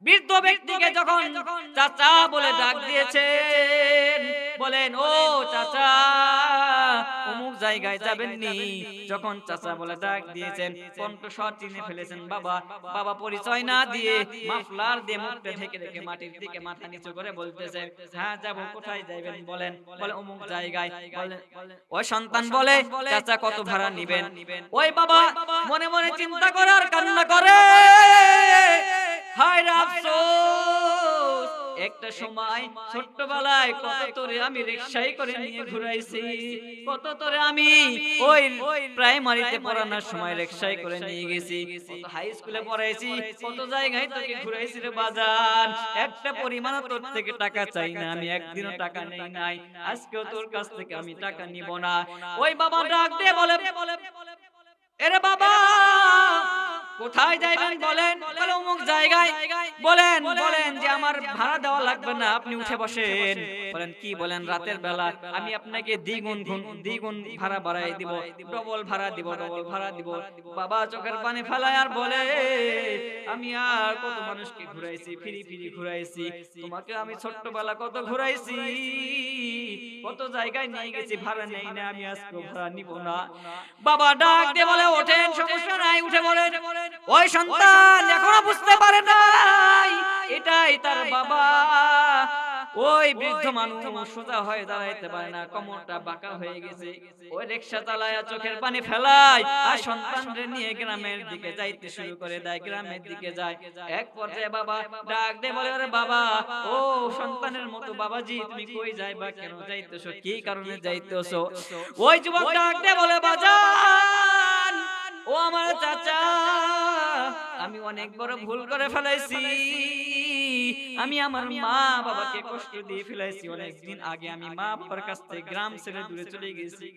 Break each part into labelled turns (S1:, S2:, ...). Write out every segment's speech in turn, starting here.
S1: বৃদ্ধ ব্যক্তিকে যখন চাচা বলে ডাক দিয়েছেন, বলেন ও চাচা অমুক জায়গায় যাবেন নি। যখন চাচা বলে ডাক দিয়েছেন, কণ্ঠস্বর চিনে ফেলেছেন বাবা। বাবা পরিচয় না দিয়ে মাফলার দিয়ে মুখটা ঢেকে রেখে মাটির দিকে মাথা নিচু করে বলতেছে, হ্যাঁ যাব, কোথায় যাবেন বলেন। বলে অমুক জায়গায়। বলেন, ওই সন্তান বলে চাচা কত ভাড়া নিবেন? ওই বাবা মনে মনে চিন্তা করার কান্না করে, হায় রে আফসোস, একটা সময় ছোট্টবেলায় কত তোরে আমি রিকশায় করে নিয়ে ঘুরাইছি, কত তোরে আমি ওই প্রাইমারিতে পড়ানোর সময় রিকশায় করে নিয়ে গেছি, কত হাই স্কুলে পড়াইছি, কত জায়গায় তোকে ঘুরাইছি রে বাজান। একটা পরিমাণও তোর থেকে টাকা চাই না, আমি একদিনও টাকা নেই নাই, আজকেও তোর কাছ থেকে আমি টাকা নিব না। ওই বাবা ডাক দিয়ে বলে, এরে বাবা কোথায় যাইবেন বলেন? বলে অমুক জায়গায়। বলেন বলেন যে আমার ভাড়া দেওয়া লাগবে না, আপনি উঠে বসেন। বলেন কি বলেন? রাতের বেলা আমি আপনাকে দ্বিগুণ ভাড়া বাড়াই দিব, ডবল ভাড়া দিব, ডবল ভাড়া দিব। বাবা চোখের পানি ফেলায় আর বলে, আমি আর কত মানুষকে ঘুরাইছি, ফিরি ফিরি ঘুরাইছি, তোমাকে আমি ছোট্টবেলা কত ঘুরাইছি, কত জায়গায় নিয়ে গেছি, ভাড়া নেই না, আমি আজকে ভাড়া নিব না। বাবা ডাক দিয়ে বলে, ওঠেন, সমস্যা নাই, উঠে বলেন। ওই সন্তান এখনো বুঝতে পারে নাই এটাই তার বাবা। ওই বৃদ্ধ মানুষ সোজা হয়ে দাঁড়াইতে পারে না, কোমরটা বাঁকা হয়ে গেছে। ওই রিকশা চালায়া চোখের পানি ফেলায় আর সন্তানরে নিয়ে গ্রামের দিকে যাইতে শুরু করে দেয়, গ্রামের দিকে যায়। এক পর্যায়ে বাবা ডাক দিয়ে বলে, আরে বাবা, ও সন্তানের মতো বাবাজি তুমি কই যাইবা, কেন যাইতেছো, কি কারণে যাইতেছো? ওই যুবক ডাক দিয়ে বলে, বাজান ও আমার চাচা, আমি অনেক বড় ভুল করে ফেলাইছি, আমি আমার মা বাবাকে কষ্ট দিয়ে ফেলাইছি। অনেকদিন আগে আমি মা বাবার কাছ থেকে গ্রাম ছেড়ে দূরে চলে গেছি,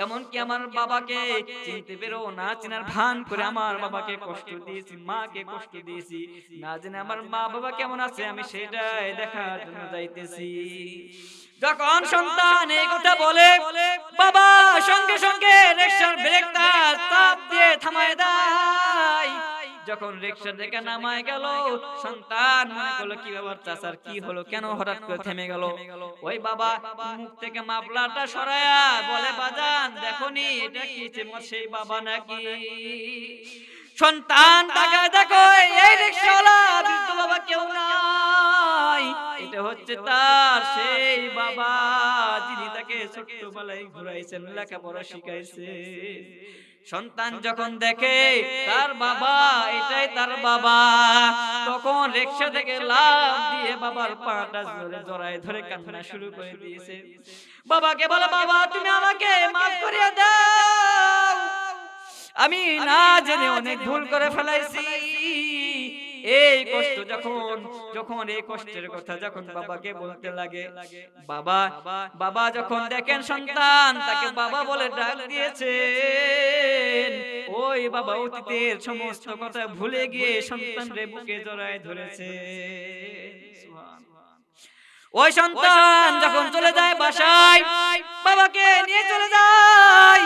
S1: এমনকি আমার বাবাকে চিনতে পেরেও না চেনার ভান করে আমার বাবাকে কষ্ট দিয়েছি, মাকে কষ্ট দিয়েছি, না জেনে আমার মা বাবা কেমন আছে আমি সেটাই দেখার জন্য যাইতেছি। যখন সন্তান এই কথা বলে, বাবা সঙ্গে সঙ্গে রিকশার ব্রেকটা চাপ দিয়ে থামায় দেয়। যখন রিকশা থেকে নামায় গেল, সন্তান মনে করলো কি ব্যাপার, চাচার কি হলো, কেন হঠাৎ করে থেমে গেল? ওই বাবা মুখ থেকে মাফলারটা সরায়া বলে, বাজান দেখোনি এটা কি সেই বাবা নাকি? সন্তান তাকায় দেখো, এই রিকশাওয়ালা বৃদ্ধ বাবা কেউ নাই, এটা হচ্ছে তার সেই বাবা যিনি তাকে ছোট্টবেলায় ঘুরাইছেন, লেখাপড়া শিখাইছে। সন্তান যখন দেখে তার বাবা, এটাই তার বাবা, তখন রিকশা থেকে লাফ দিয়ে বাবার পাটা জড়ায় ধরে কান্না শুরু করে দিয়েছে। বাবাকে বলে, বাবা তুমি আমাকে মাফ করিয়ে দাও, আমি না জেনে অনেক ভুল করে ফেলাইছি। এই কষ্ট যখন এই কষ্টের কথা যখন বাবাকে বলতে লাগে, বাবা যখন দেখেন সন্তান তাকে বাবা বলে ডাক দিয়েছে, ওই বাবা অতীতের সমস্ত কথা ভুলে গিয়ে সন্তানরে বুকে জড়ায় ধরেছে। ওই সন্তান যখন চলে যায় বাসায়, বাবাকে নিয়ে চলে যায়,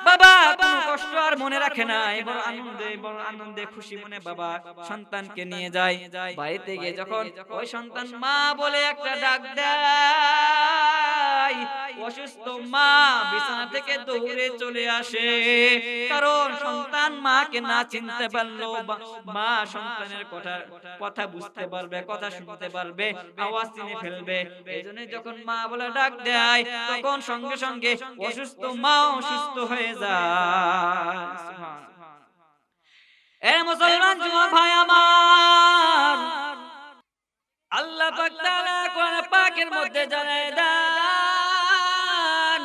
S1: বাবা কোনো কষ্ট আর মনে রাখে না, বড় আনন্দে খুশি মনে বাবা সন্তানকে নিয়ে যায়। বাড়িতে গিয়ে যখন ওই সন্তান মা বলে একটা ডাক দেয়, অসুস্থ মা বিছানা থেকে দৌড়ে চলে আসে, কারণ সন্তান মাকে না চিনতে পারলো, মা সন্তানের কথা বুঝতে পারবে, কথা শুনতে পারবে, আওয়াজ চিনে ফেলবে। এইজন্য যখন মা বলে ডাক দেয়, তখন সঙ্গে সঙ্গে অসুস্থ মাও সুস্থ হয়ে যায়। এ মুসলমান যুবক ভাই আমার, আল্লাহ পাক তাআলা কোরআন পাকের মধ্যে জানায় দেন,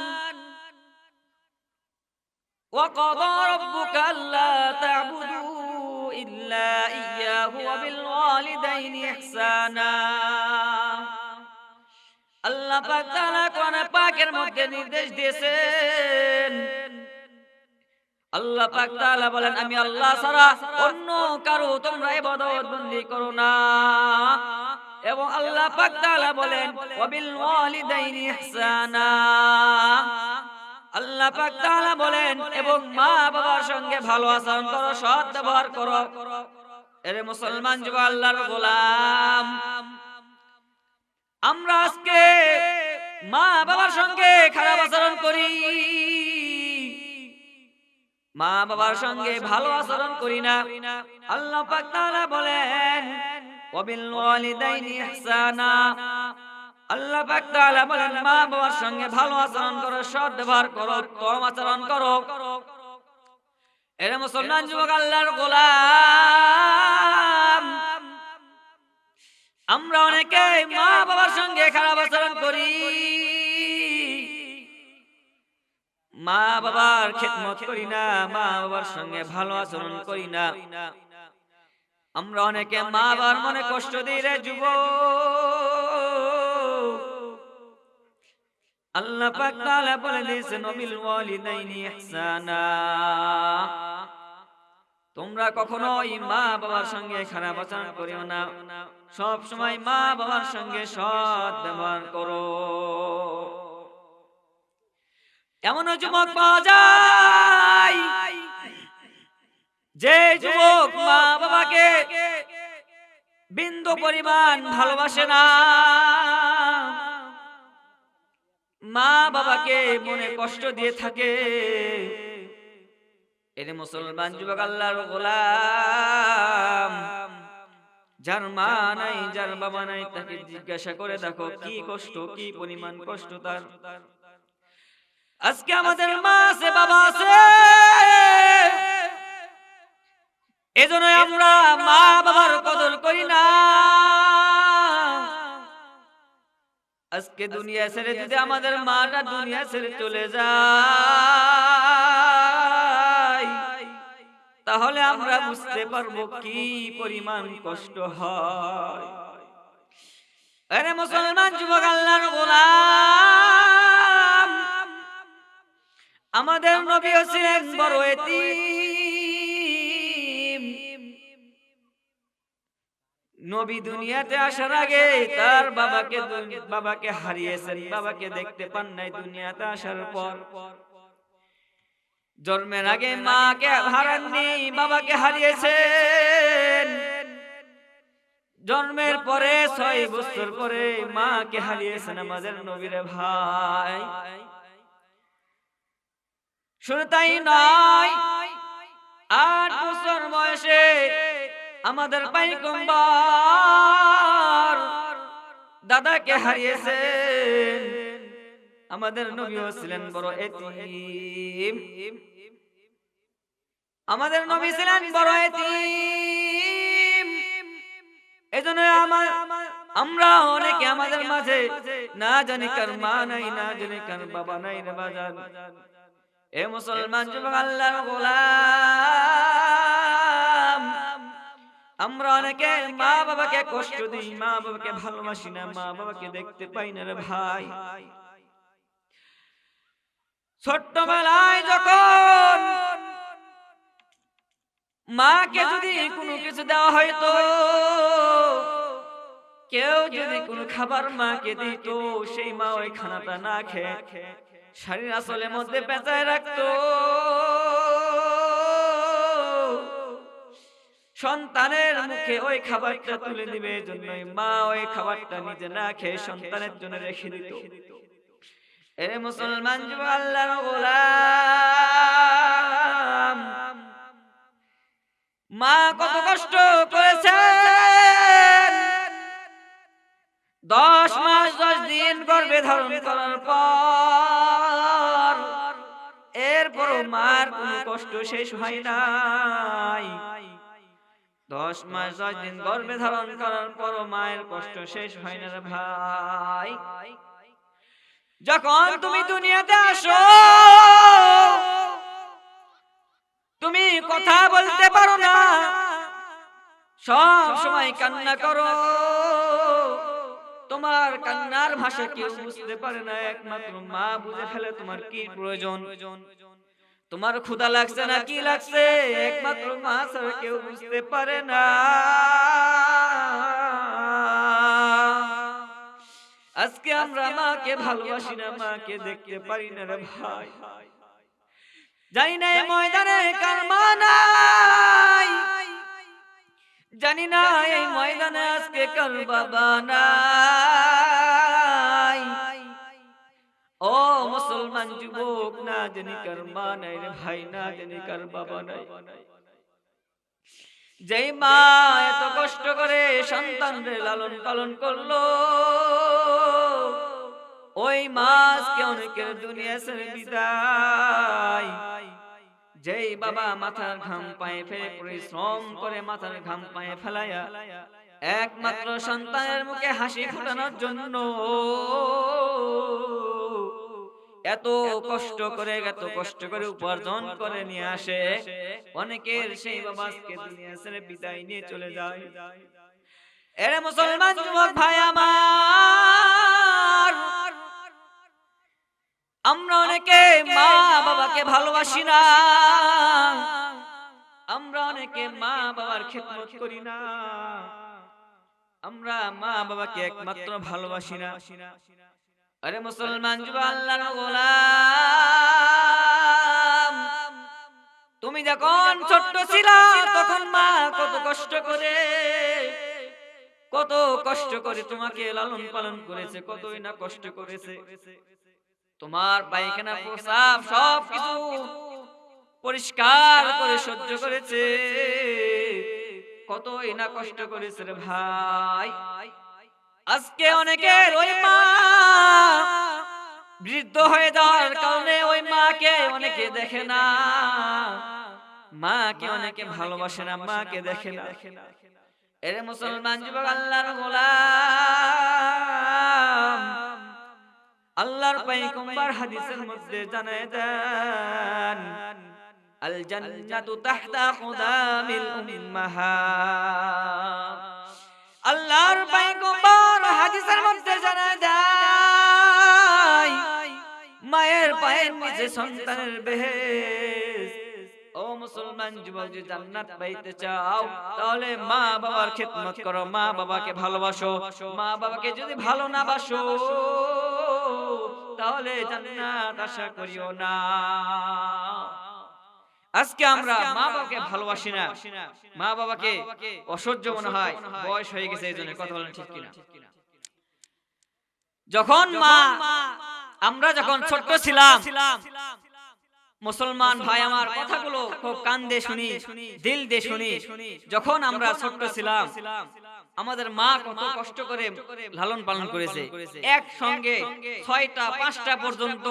S1: وَقَضَى رَبُّكَ أَلَّا تَعْبُدُوا إِلَّا إِيَّاهُ وَبِالْوَالِدَيْنِ إِحْسَانًا। আল্লাহ পাক তাআলা কোরআন পাকের মধ্যে নির্দেশ দিয়েছেন, আল্লাহ পাক তাআলা বলেন, আমি আল্লাহ ছাড়া অন্য কারো তোমরা ইবাদত বন্দেগি করো না। এবং আল্লাহ পাক তাআলা বলেন, ওয়াবিলওয়ালিদাইনি ইহসানা, আল্লাহ পাক তাআলা বলেন এবং মা বাবার সঙ্গে ভালো আচরণ করো, সৎ ব্যবহার করো। এরে মুসলমান যুবক আল্লাহর গোলাম, আমরা আজকে মা বাবার সঙ্গে খারাপ আচরণ করি, মা বাবার সঙ্গে ভালো আচরণ করি না। আল্লাহ পাক তাআলা বলেন ওয়াবিল ওয়ালিদাইনি ইহসানা, আল্লাহ পাক তাআলা বলেন মা বাবার সঙ্গে ভালো আচরণ করো, সৎ ব্যবহার করো, উত্তম আচরণ করো। এরে মুসলমান যুবক আল্লাহর গোলাম, আমরা অনেকে মা বাবার সঙ্গে খারাপ আচরণ করি, মা বাবার খেদমত করি না, মা বাবার সঙ্গে ভালো আচরণ করি না। আমরা অনেকে মা বাবার মনে কষ্ট দিই রে যুবক। আল্লাহ পাক তাআলা বলে দিয়েছেন ওয়াবিল ওয়ালিদাইনি ইহসানা, তোমরা কখনোই মা বাবার সঙ্গে খারাপ আচরণ করিও না, সব সময় মা বাবার সঙ্গে সৎ ব্যবহার করো। এমন যুবক পাওয়া যায় যে যুবক মা বাবাকে বিন্দু পরিমাণ ভালোবাসে না, মা বাবাকে মনে কষ্ট দিয়ে থাকে। এরে মুসলমান যুবক আল্লাহর গোলাম, যার মা নাই, যার বাবা নাই, তাকে জিজ্ঞাসা করে দেখো কি কষ্ট, কি পরিমাণ কষ্ট তার। আজকে আমাদের মা আছে, বাবা আছে, এজন্য আমরা মা বাবার কদর করি না। আজকে দুনিয়া ছেড়ে যদি আমাদের মাটা দুনিয়া ছেড়ে চলে যায়, তাহলে আমরা বুঝতে পারবো কি পরিমাণ কষ্ট হয়। আরে মুসলমান যুবক আল্লাহর গোলাম, আমাদের নবী ছিলেন বড় এতিম। নবী দুনিয়াতে আসার আগে তার বাবাকে হারিয়েছেন, বাবাকে দেখতে পান নাই। দুনিয়াতে আসার পর জন্মের আগে মাকে হারাননি, বাবাকে হারিয়েছেন। জন্মের পরে 6 বছর পরে মাকে হারিয়েছেন আমাদের নবীর ভাই। শুধু তাই নয়, 8 বছর বয়সে আমাদের পয়গম্বর দাদাকে হারিয়েছেন। আমাদের নবীও ছিলেন বড় এতিম, আমাদের নবী ছিলেন বড় এতিম। এজন্য আমরা অনেকে আমাদের মাঝে না জানি কার মা নাই, না জানি কার বাবা নাই রে বাজান। এ মুসলমান যুবক আল্লাহর গোলাম, আমরা অনেকে মা বাবাকে কষ্ট দিই, মা বাবাকে ভালোবাসি না, মা বাবাকে দেখতে পাই না রে ভাই। ছোট্টবেলায় যখন মাকে যদি কোনো কিছু দেওয়া হয়তো, কেউ যদি কোনো খাবার মাকে দিত, সেই মা ওই খানাটা না খেয়ে শাড়ির আঁচলের মধ্যে পেঁচায় রাখতো। সন্তানের মুখে ওই খাবারটা তুলে দিবে, জন্যই মা ওই খাবারটা নিজে না খেয়ে সন্তানের জন্য রেখে দিত। এরে মুসলমান যুবক আল্লাহর গোলাম, মা কত কষ্ট করেছেন। 10 মাস 10 দিন গর্ভে ধারণ করার পর এরপরও মার কোনো কষ্ট শেষ হয় নাই। 10 মাস 10 দিন গর্ভে ধারণ করার পরও মায়ের কষ্ট শেষ হয় না রে ভাই। যখন তুমি দুনিয়াতে আসো, তুমি কথা বলতে পারো না, সব সময় কান্না করো। তোমার কান্নার ভাষা কেউ বুঝতে পারে না, একমাত্র মা বুঝে ফেলে তোমার কি প্রয়োজন। তোমার ক্ষুধা লাগছে না কি লাগছে, একমাত্র মা ছাড়া কেউ বুঝতে পারে না। আজকে আমরা মাকে ভালোবাসি না, মাকে দেখতে পারি না রে ভাই। জানি না এই ময়দানে কার মা নাই, জানি না এই ময়দানে আজকে কার বাবা নাই। ও মুসলমান যুবক, না জানি কার মা নাই রে ভাই, না জানি কার বাবা নাই। যেই মা এত কষ্ট করে সন্তানরে লালন পালন করলো, ওই মা আজকে অনেকের দুনিয়া ছেড়ে বিদায়। যেই বাবা মাথার ঘাম পায়ে ফেলে পরিশ্রম করে মাথার ঘাম পায়ে ফেলায়া একমাত্র সন্তানের মুখে হাসি ফোটানোর জন্য এত কষ্ট করে উপার্জন করে নিয়ে আসে, অনেকের সেই বাবা আজকে দুনিয়া ছেড়ে বিদায় নিয়ে চলে যায়। এরে মুসলমান যুবক ভাই আমার, আমরা অনেকে মা বাবাকে ভালোবাসি না, আমরা অনেকে মা বাবার খেদমত করি না, আমরা মা বাবাকে একমাত্র ভালোবাসি না। আরে মুসলমান যুবক, আল্লাহর গোলাম, তুমি যখন ছোট্ট ছিলা তখন মা কত কষ্ট করে তোমাকে লালন পালন করেছে, কতই না কষ্ট করেছে। তোমার পায়খানা প্রস্রাব সবকিছু পরিষ্কার করে সহ্য করেছে, কতই না কষ্ট করেছে রে ভাই। আজকে অনেকের ওই মা বৃদ্ধ হয়ে যাওয়ার কারণে ওই মাকে অনেকে দেখে না, মাকে অনেকে ভালোবাসে না, মাকে দেখে না। এরে মুসলমান যুবক, আল্লাহর গোলাম, আল্লাহর পয়গম্বর হাদিসের মধ্যে জানায় দেন, আল জান্নাতু তাহতা কুদামিল উম্মাহাত। আল্লাহর পয়গম্বর হাদিসের মধ্যে জানায় দেয়, মায়ের পায়ের নিচে সন্তানের বেহেশত। ও মুসলমান যুবক, যে জান্নাত পাইতে চাও তাহলে মা বাবার খেদমত করো, মা বাবাকে ভালোবাসো। মা বাবাকে যদি ভালো না বাসো তাহলে জান্নাত আশা করিও না। আজকে আমরা মা বাবাকে ভালোবাসি না, মা বাবাকে অসহ্য মনে হয়, বয়স হয়ে গেছে এই জন্য। কথা বলেন ঠিক কিনা? যখন আমরা যখন ছোট্ট ছিলাম, মুসলমান ভাই আমার, কথাগুলো খুব কান দিয়ে শুনি, দিল দিয়ে শুনি। যখন আমরা ছোট্ট ছিলাম আমাদের মা কত কষ্ট করে লালন পালন করেছে, একসঙ্গে 6টা 5টা পর্যন্ত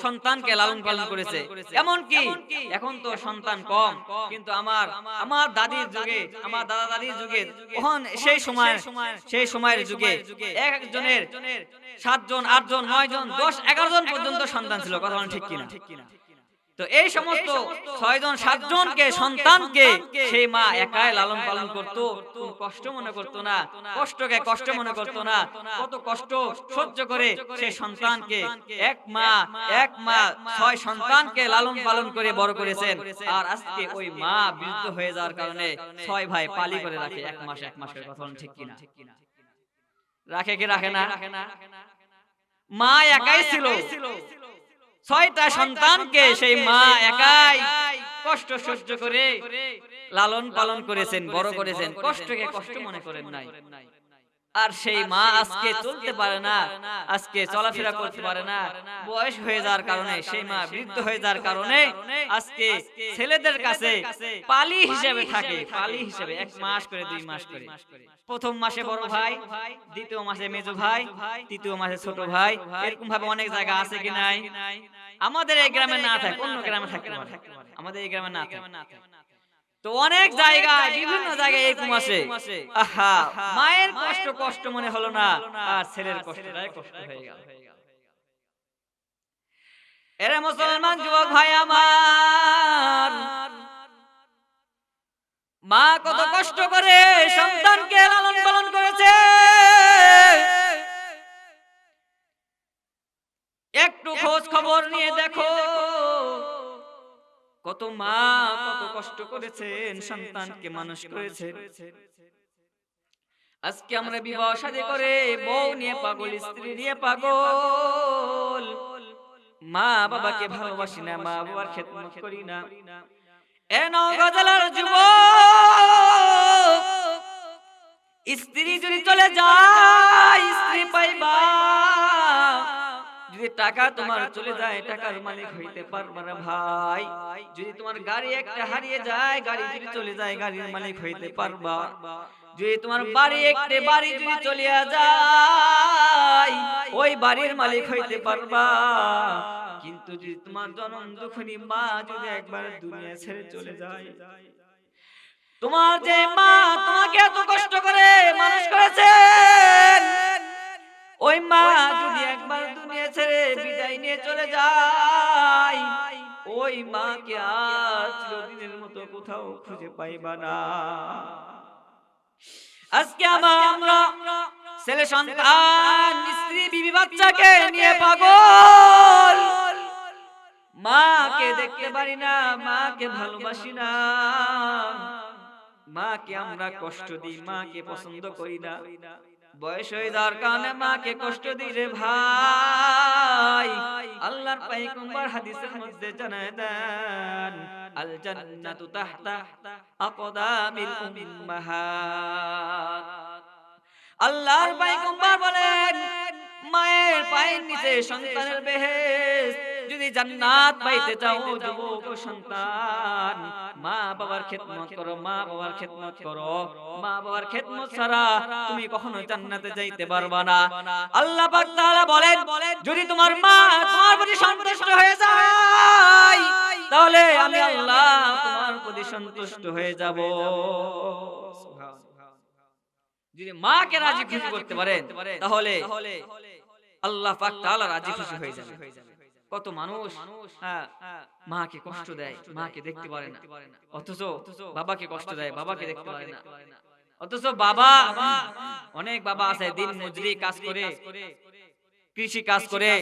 S1: সন্তানকে লালন পালন করেছে। এমনকি এখন তো সন্তান কম, কিন্তু আমার দাদির যুগে, আমার দাদা দাদির যুগে, তখন সেই সময়ের যুগে একজনের 7 জন 8 জন 9 জন 10 11 জন পর্যন্ত সন্তান ছিল। কথা বলেন ঠিক কিনা? তো এই সমস্ত 6 জন 7 জনকে সন্তানকে সেই মা একাই লালন পালন করতো, কষ্ট মনে করতো না, কষ্টকে কষ্ট মনে করতো না। কত কষ্ট সহ্য করে সেই সন্তানকে এক মা 6 সন্তানকে লালন পালন করে বড় করেছেন। আর আজকে ওই মা বৃদ্ধ হয়ে যাওয়ার কারণে 6 ভাই পালি করে রাখে এক মাস করে। কথা বলেন ঠিক কিনা? রাখে কি রাখে না? মা একাই ছিল, 6টা সন্তানকে সেই মা একাই কষ্ট সহ্য করে লালন পালন করেছেন, বড় করেছেন, কষ্টকে কষ্ট মনে করেন নাই। আর সেই মা আজকে চলতে পারে না, আজকে চলাফেরা করতে পারে না, বয়স হয়ে যাওয়ার কারণে, সেই মা বৃদ্ধ হয়ে যাওয়ার কারণে আজকে ছেলেদের কাছে পালি হিসেবে থাকে, পালি হিসেবে 1 মাস করে 2 মাস করে। প্রথম মাসে বড় ভাই, দ্বিতীয় মাসে মেজো ভাই, তৃতীয় মাসে ছোট ভাই। এরকম ভাবে অনেক জায়গা আছে কি নাই? আমাদের এই গ্রামে না থাকে, অন্য গ্রামে থাকতে পারে, আমাদের এই গ্রামে না থাকে। তো অনেক জায়গায়, বিভিন্ন জায়গায় এরকম আছে। আহা, মায়ের কষ্ট মনে হলো না, আর ছেলের কষ্টটাই কষ্ট হয়ে গেল। এরে মুসলমান যুবক ভাই আমার, মা কত কষ্ট করে সন্তানকে লালন পালন করেছে। একটু খোঁজ খবর নিয়ে দেখো, কত মা কত কষ্ট করেছেন, সন্তানকে মানুষ করেছেন। আজকে আমরা বিবাহ শাদী করে বউ নিয়ে পাগল, স্ত্রী নিয়ে পাগল, মা বাবাকে ভালোবাসি না, মা বাবার খেদমত করি না। এ নওগাঁ জেলার যুবক, স্ত্রী যদি চলে যায় স্ত্রী পাইবা, যদি টাকা তোমার চলে যায় টাকার মালিক হইতে পারবা না ভাই। যদি তোমার গাড়ি একটা হারিয়ে যায়, গাড়ি যদি চলে যায় গাড়ির মালিক হইতে পারবা। যদি তোমার বাড়ি একটা বাড়ি যদি চলিয়া যায় ওই বাড়ির মালিক হইতে পারবা। কিন্তু যদি তোমার জনম দুঃখনী মা যদি একবার দুনিয়া ছেড়ে চলে যায়, তোমার যে মা তোমাকে এত কষ্ট করে মানুষ করেছেন, ওই মা যদি একবার দুনিয়া ছেড়ে বিদায় নিয়ে চলে যায়, ওই মাকে আর চিরদিনের মতো কোথাও খুঁজে পাইবা না। আজকে আমরা ছেলে সন্তান স্ত্রী বিবি বাচ্চাকে নিয়ে পাগল, মাকে দেখতে পারি না, মাকে ভালোবাসি না, মাকে আমরা কষ্ট দিই, মাকে পছন্দ করি না। বয়স হয়ে যাওয়ার কারণে মাকে কষ্ট দিই রে ভাই। আল্লাহর পয়গম্বর হাদিসের মধ্যে জানায় দেন, আল জান্নাতু তাহতা আকদামিল উম্মাহাত। আল্লাহর পয়গম্বর বলেন, মায়ের পায়ের নিচে সন্তানের বেহেশত। যদি জান্নাত পাইতে চাও যুবক সন্তান, মা বাবার খেদমত করো, মা বাবার খেদমত করো। মা বাবার খেদমত ছাড়া তুমি কখনো জান্নাতে যাইতে পারবা না। আল্লাহ পাক তাআলা বলেন, যদি তোমার মা তোমার প্রতি সন্তুষ্ট হয়ে যায় তাহলে আমি আল্লাহ তোমার প্রতি সন্তুষ্ট হয়ে যাব। যদি মাকে রাজি খুশি করতে পারেন তাহলে আল্লাহ পাক তাআলা রাজি খুশি হয়ে যাবে। কত মানুষ মাকে কষ্ট দেয়, মাকে দেখতে পারে না, অথচ বাবাকে কষ্ট দেয়, বাবাকে দেখতে পারে না। অথচ বাবা, অনেক বাবা আছে দিন মজুরি কাজ করে, কৃষি কাজ করে,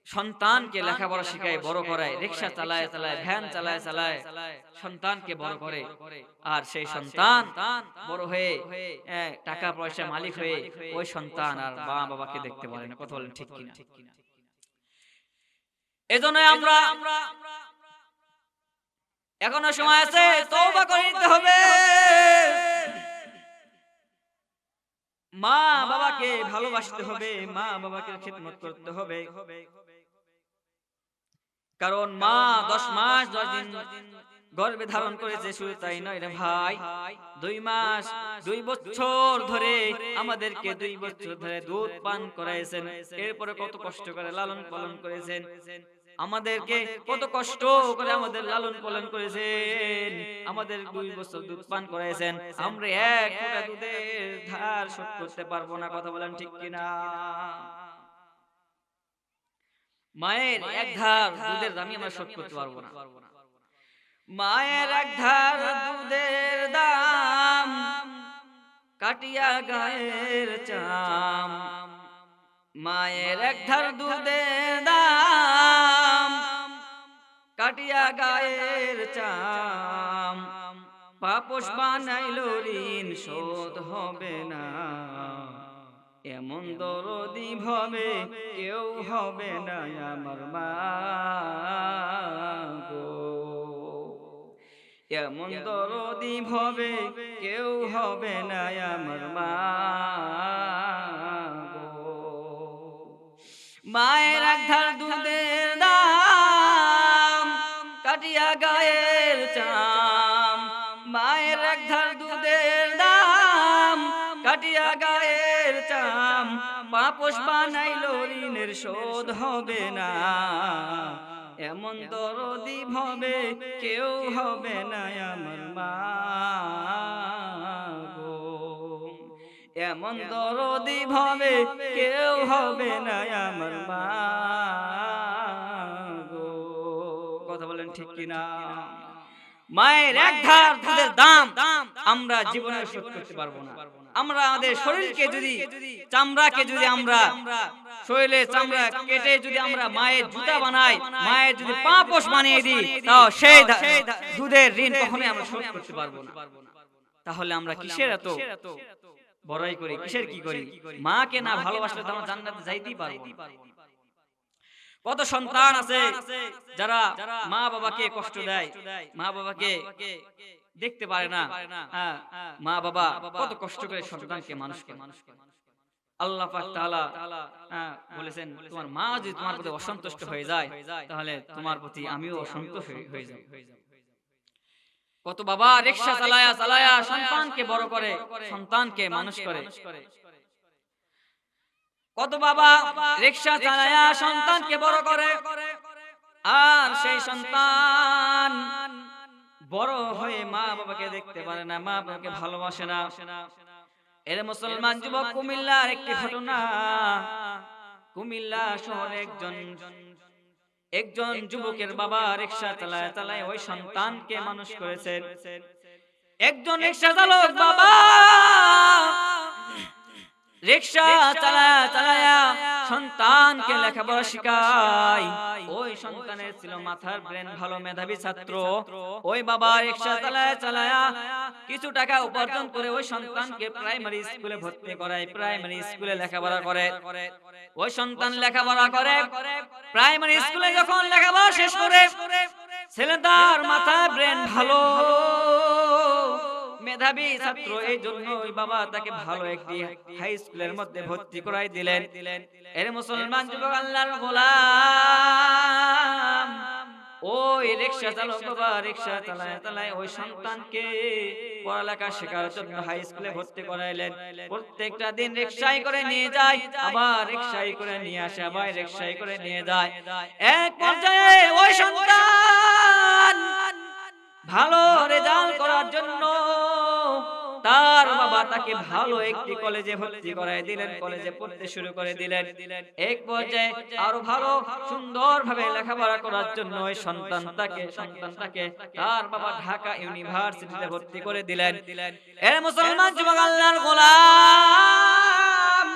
S1: সন্তানকে লেখাপড়া শিখায়, বড় করায়, রিকশা চালায় চালায়, ভ্যান চালায় চালায় সন্তানকে বড় করে। আর সেই সন্তান বড় হয়ে টাকা পয়সা মালিক হয়ে ওই সন্তান আর মা বাবাকে দেখতে পারে না। কথা বলেন ঠিক কিনা? এজন্য আমরা এখনো সময় আছে, তওবা করে নিতে হবে। মা বাবাকে ভালোবাসতে হবে, মা বাবাকে খিদমত করতে হবে। কারণ মা 10 মাস 10 দিন গর্ভে ধারণ করেছে, শুধু তাই নয় রে ভাই, 2 মাস 2 বছর ধরে আমাদেরকে 2 বছর ধরে দুধ পান করাইছেন। এরপরে কত কষ্ট করে লালন পালন করেছেন, আমাদেরকে কত কষ্ট করে আমাদের লালন পালন করেছেন, আমাদের 2 বছর দুধ পান করাইছেন। আমরা 1 ফোঁটা দুধের ধার শোধ করতে পারবো না। কথা বলেন ঠিক কিনা? মায়ের 1 ধার দুধের দাম আমরা শোধ করতে পারবো না। মায়ের 1 ধার দুধের দাম কাটিয়া গায়ের চাম, মায়ের 1 ধার দুধের দাম কাটিয়া গায়ের চাম। পাপোশ বানাইল ঋণ শোধ হবে না, এমন দরদি ভাবে কেউ হবে না আমার মা গো, এমন দরদি ভাবে কেউ হবে না আমার মা গো। মায়ের 1 ধার দুধের দাম কাটিয়া গায়ের চাম, মায়ের 1 ধার দুধের দাম কাটিয়া গায়ের চাম। পাপোশ বানাইল ঋণের শোধ হবে না, এমন দরদি ভাবে কেউ হবে না আমার মা গো, এমন দরদি ভাবে কেউ হবে না আমার মা গো। কথা বলেন ঠিক কিনা? মায়ের 1 ধার দুধের দাম আমরা জীবনে শোধ করতে পারবো না। আমরা আমাদের শরীরকে যদি চামড়াকে যদি আমরা শরীরে চামড়া কেটে যদি আমরা মায়ের জুতা বানাই, মায়ের যদি পাপোশ বানিয়ে দিই, তাও সেই দুধের ঋণ কখনোই আমরা শোধ করতে পারবো না। তাহলে আমরা কিসের এত বড়াই করি, কিসের কি করি? মাকে না ভালোবাসলে তো আমরা জান্নাতে যাইতেই পারবো না। কত সন্তান আছে যারা মা বাবাকে কষ্ট দেয়, মা বাবাকে দেখতে পারে না। হ্যাঁ, মা বাবা কত কষ্ট করে সন্তানকে মানুষ করে। আল্লাহ পাক তাআলা বলেছেন তোমার মা যদি তোমার প্রতি অসন্তুষ্ট হয়ে যায় তাহলে তোমার প্রতি আমিও অসন্তুষ্ট হয়ে যাব। কত বাবা রিকশা চালায়া চালায়া সন্তানকে বড় করে, সন্তানকে মানুষ করে। কত বাবা রিকশা চালায়া সন্তানকে বড় করে, আর সেই সন্তান বড় হয়ে মা বাবাকে দেখতে পারে না, মা বাবাকে ভালোবাসে না। এর মুসলমান যুবক, কুমিল্লার একটি ঘটনা। কুমিল্লা শহরে একজন যুবকের বাবা রিকশা চালায় চালায় ওই সন্তানকে মানুষ করেছেন। একজন রিকশা চালক বাবা রিকশা চালায়া চালায়া সন্তানকে লেখাপড়া শিখায়। ওই সন্তানের ছিল মাথার ব্রেন ভালো, মেধাবী ছাত্র। ওই বাবা রিকশা চালায়া চালায়া কিছু টাকা উপার্জন করে ওই সন্তানকে প্রাইমারি স্কুলে ভর্তি করায়, প্রাইমারি স্কুলে লেখাপড়া করে। ওই সন্তান লেখাপড়া করে, প্রাইমারি স্কুলে যখন লেখাপড়া শেষ করে ছেলেটার মাথার ব্রেন ভালো, মেধাবী ছাত্র, এই জন্য ওই বাবা তাকে ভালো একটি হাই স্কুলের মধ্যে ভর্তি করাই দিলেন। এর মুসলমান যুবক, আল্লাহর গোলাম, ওই রিকশা চালক বাবা রিকশা চালায় চালায় ওই সন্তানকে পড়ালেখা শেখার জন্য হাই স্কুলে ভর্তি করাইলেন। প্রত্যেকটা দিন রিকশায় করে নিয়ে যায়, আবার রিকশায় করে নিয়ে আসে, আবার রিকশায় করে নিয়ে যায়। এক পর্যায়ে ওই সন্তান ভালো রেজাল্ট করার জন্য তার বাবা তাকে ভালো একটি কলেজে ভর্তি করায় দিলেন, কলেজে পড়তে শুরু করে দিলেন। এক পর্যায়ে আরো ভালো সুন্দরভাবে লেখাপড়া করার জন্য ওই সন্তানটাকে তার বাবা ঢাকা ইউনিভার্সিটিতে ভর্তি করে দিলেন। এর মুসলমান যুবক, আল্লাহর গোলাম,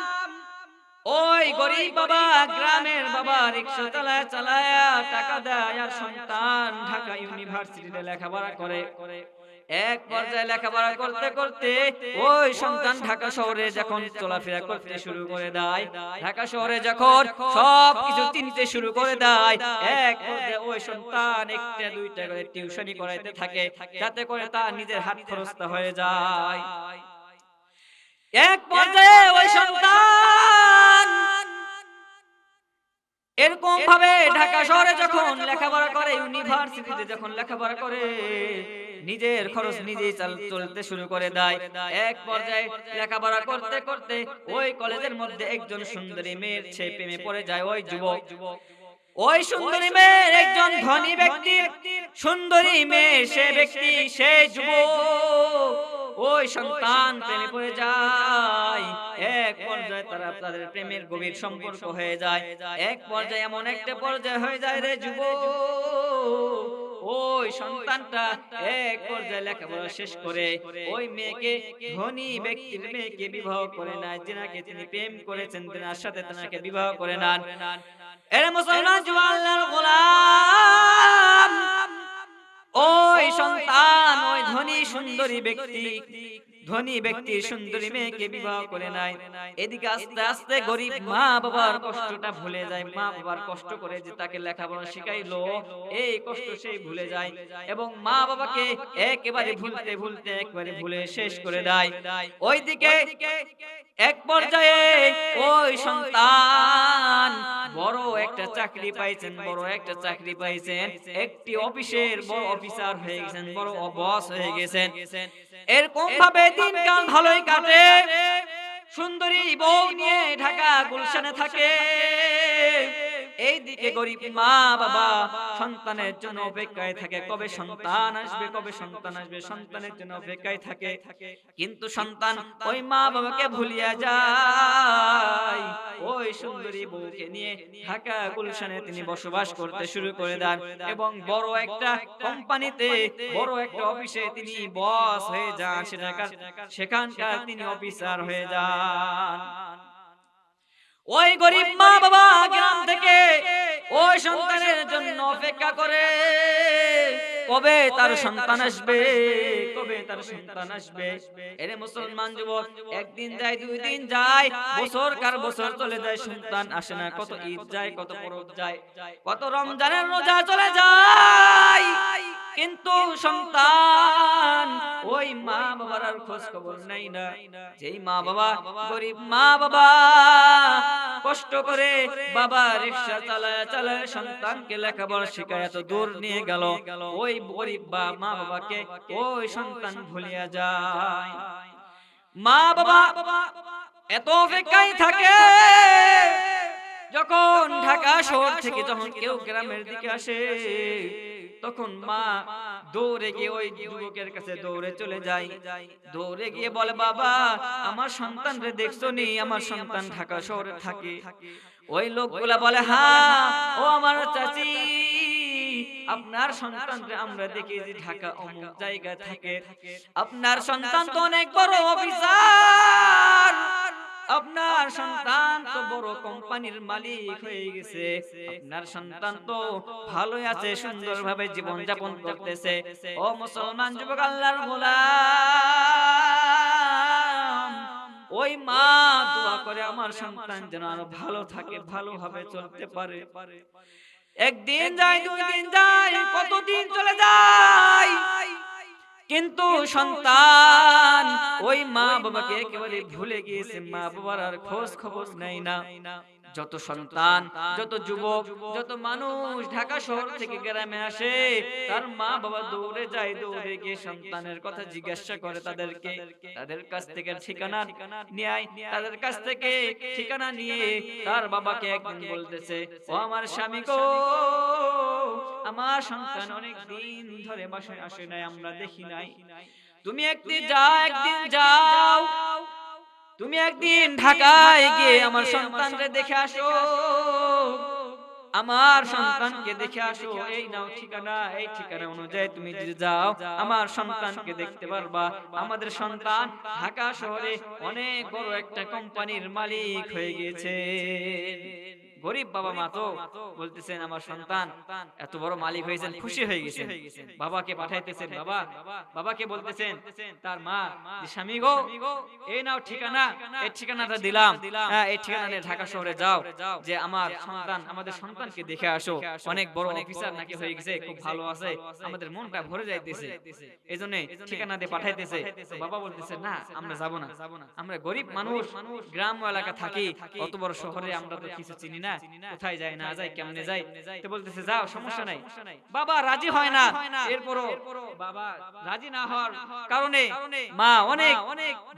S1: ওই গরিব বাবা, গ্রামের বাবা রিকশা চালায় চালায় টাকা দেয় আর সন্তান ঢাকা ইউনিভার্সিটিতে লেখাপড়া করে। এক পর্যায়ে লেখাপড়া করতে করতে ওই সন্তান ঢাকা শহরে যখন চলাফেরা করতে শুরু করে দেয়, ঢাকা শহরে যখন সবকিছু চিনতে শুরু করে দেয়, এক পর্যায়ে ওই সন্তান একটা দুইটা করে টিউশনি করাইতে থাকে, যাতে করে তার নিজের হাত খরচটা হয়ে যায়। এক পর্যায়ে ওই সন্তান এরকম ভাবে ঢাকা শহরে যখন লেখাপড়া করে, ইউনিভার্সিটিতে যখন লেখাপড়া করে, নিজের খরচ নিজেই চলতে শুরু করে দেয়। এক পর্যায়ে লেখাপড়া করতে করতে ওই কলেজের মধ্যে একজন সুন্দরী মেয়ের সে প্রেমে পড়ে যায়। ওই যুবক, ওই সুন্দরী মেয়ের একজন ধনী ব্যক্তি, সুন্দরী মেয়ে সে ব্যক্তি, সে যুবক, ওই সন্তান প্রেমে পড়ে যায়। এক পর্যায়ে তারা তাদের প্রেমের গভীর সম্পর্ক হয়ে যায়। এক পর্যায়ে এমন একটা পর্যায়ে হয়ে যায় রে যুবক, ওই সন্তানটা এক পর্যায়ে লেখাপড়া শেষ করে ওই মেয়েকে, ধনী ব্যক্তির মেয়েকে বিবাহ করে নেয়, যিনাকে তিনি প্রেম করেছেন তিনার সাথে তিনাকে বিবাহ করে নেন। এর মুসলমান যুবক, আল্লাহর গোলাম, ওই সন্তান ওই ধনী সুন্দরী ব্যক্তির সুন্দরী মেয়েকে বিবাহ করে নেয়। এদিকে আস্তে আস্তে গরিব মা বাবার কষ্টটা ভুলে যায়। মা বাবার কষ্ট করে যে তাকে লেখাপড়া শিখাইলো, এই কষ্ট সেই ভুলে যায় এবং মা বাবাকে একেবারে ভুলে শেষ করে দেয়। ওইদিকে এক পর্যায়ে ওই সন্তান বড় একটা চাকরি পাইছেন, একটি অফিসের বড় অফিসার হয়ে গেছেন, বড় বস হয়ে গেছেন। এরকম ভাবে দিনকাল ভালোই কাটে, সুন্দরী বউ নিয়ে ঢাকা গুলশানে থাকে। এইদিকে গরিব মা বাবা সন্তানের জন্য অপেক্ষায় থাকে, কবে সন্তান আসবে, সন্তানের জন্য অপেক্ষায় থাকে। কিন্তু সন্তান ওই মা বাবাকে ভুলিয়া যায়, ওই সুন্দরী বউকে নিয়ে ঢাকা গুলশানে তিনি বসবাস করতে শুরু করে দেন এবং বড় একটা কোম্পানিতে, বড় একটা অফিসে তিনি বস হয়ে যান, সেখানকার তিনি অফিসার হয়ে যান। ওই গরিব মা বাবা গ্রাম থেকে ওই সন্তানের জন্য অপেক্ষা করে, কবে তার সন্তান আসবে। এরে মুসলমান যুবক, একদিন যায়, দুই দিন যায়, বছর চলে যায়, সন্তান আসে না। কত ঈদ যায়, কত পরব যায়, কত রমজানের রোজা চলে যায়, কিন্তু সন্তান ওই মা বাবার আর খোঁজ খবর নাই না। যেই মা বাবা গরিব মা বাবা কষ্ট করে বাবা রিকশা চালায় চালায় সন্তানকে লেখাপড়া শিখায় এত দূর নিয়ে গেল, ওই গরিব মা বাবাকে ওই সন্তান ভুলিয়া যায়। মা বাবা এত অপেক্ষায় থাকে, যখন ঢাকা শহর থেকে যখন কেউ গ্রামের দিকে আসে তখন মা দৌড়ে গিয়ে ওই যুবকের কাছে দৌড়ে চলে যায়, দৌড়ে গিয়ে বলে, বাবা আমার সন্তান রে দেখছো নি? আমার সন্তান ঢাকা শহরে থাকে। ওই লোকগুলা বলে, হ্যাঁ ও আমার চাচি, আপনার সন্তান রে আমরা দেখি যে ঢাকা অমুক জায়গায় থাকে। আপনার সন্তান তো অনেক বড় অফিসার, আপনার সন্তান তো বড় কোম্পানির মালিক হয়ে গেছে, আপনার সন্তান তো ভালোই আছে, সুন্দরভাবে জীবন যাপন করতেছে। ও মুসলমান যুবক, আল্লাহর গোলাম, ওই মা দোয়া করে আমার সন্তান যেন আরো ভালো থাকে, ভালোভাবে চলতে পারে। একদিন যায়, 2 দিন যায়, কতদিন চলে যায়, কিন্তু সন্তান ওই মা বাবাকে একেবারে ভুলে গিয়েছে। মা বাবার আর খোঁজ খবর নাই না। যত সন্তান, যত যুবক, যত মানুষ ঢাকা শহর থেকে গ্রামে আসে, তার মা বাবা দৌড়ে যায়, দৌড়ে গিয়ে সন্তানের কথা জিজ্ঞাসা করে তাদেরকে, তাদের কাছ থেকে ঠিকানা নেয়, তাদের কাছ থেকে ঠিকানা নিয়ে তার বাবাকে একদিন বলতেছে, ও আমার স্বামী গো, আমার সন্তান অনেক দিন ধরে বাসায় আসে নাই, আমরা দেখি নাই, তুমি একদিন যাও, তুমি একদিন ঢাকায় গিয়ে আমার সন্তানকে দেখে আসো, আমার সন্তানকে দেখে আসো, এই নাও ঠিকানা, এই ঠিকানা অনুযায়ী তুমি যদি যাও আমার সন্তানকে দেখতে পারবা। আমাদের সন্তান ঢাকা শহরে অনেক বড় একটা কোম্পানির মালিক হয়ে গেছে। গরিব বাবা মা তো বলতেছেন, আমার সন্তান এত বড় মালিক হয়েছেন, খুশি হয়ে গেছেন। বাবাকে পাঠাইতেছেন, বাবাকে বলতেছেন তার মা, স্বামী গো, এই নাও ঠিকানা, এই ঠিকানাটা দিলাম, এই ঠিকানা নিয়ে ঢাকা শহরে যাও, যে আমার সন্তান, আমাদের সন্তানকে দেখে আসো, অনেক বড় অফিসার নাকি হয়ে গেছে, খুব ভালো আছে, আমাদের মনটা ভরে যাইতেছে, এইজন্য ঠিকানা দিয়ে পাঠাইতেছে। বাবা বলতেছে, না আমরা যাব না, আমরা গরিব মানুষ, গ্রাম এলাকা থাকি, অত বড় শহরে আমরা তো কিছু চিনি না, কোথায় যায় না যায়, কেমনে যায়। তো বলতেছে, যাও, সমস্যা নাই। বাবা রাজি হয় না, এরপরও বাবা রাজি না হওয়ার কারণে মা অনেক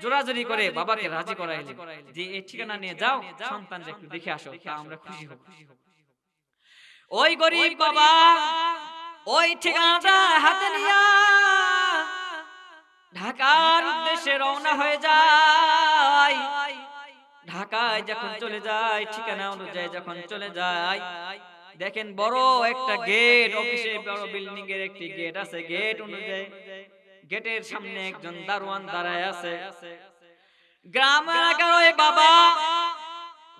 S1: জোরাজোরি করে বাবাকে রাজি করাইলেন, যে এই ঠিকানা নিয়ে যাও, সন্তানকে একটু দেখে আসো, তা আমরা খুশি হব। ওই গরিব বাবা ওই ঠিকানাটা হাতে নিয়ে ঢাকার উদ্দেশ্যে রওনা হয়ে যায়। ঢাকায় যখন চলে যায়, ঠিকানা অনুযায়ী যখন চলে যায়, দেখেন বড় একটা গেট, অফিসে বড় বিল্ডিং এর একটি গেট আছে, গেট অনুযায়ী গেটের সামনে একজন দারোয়ান দাঁড়ায় আছে। গ্রাম এলাকার ওই বাবা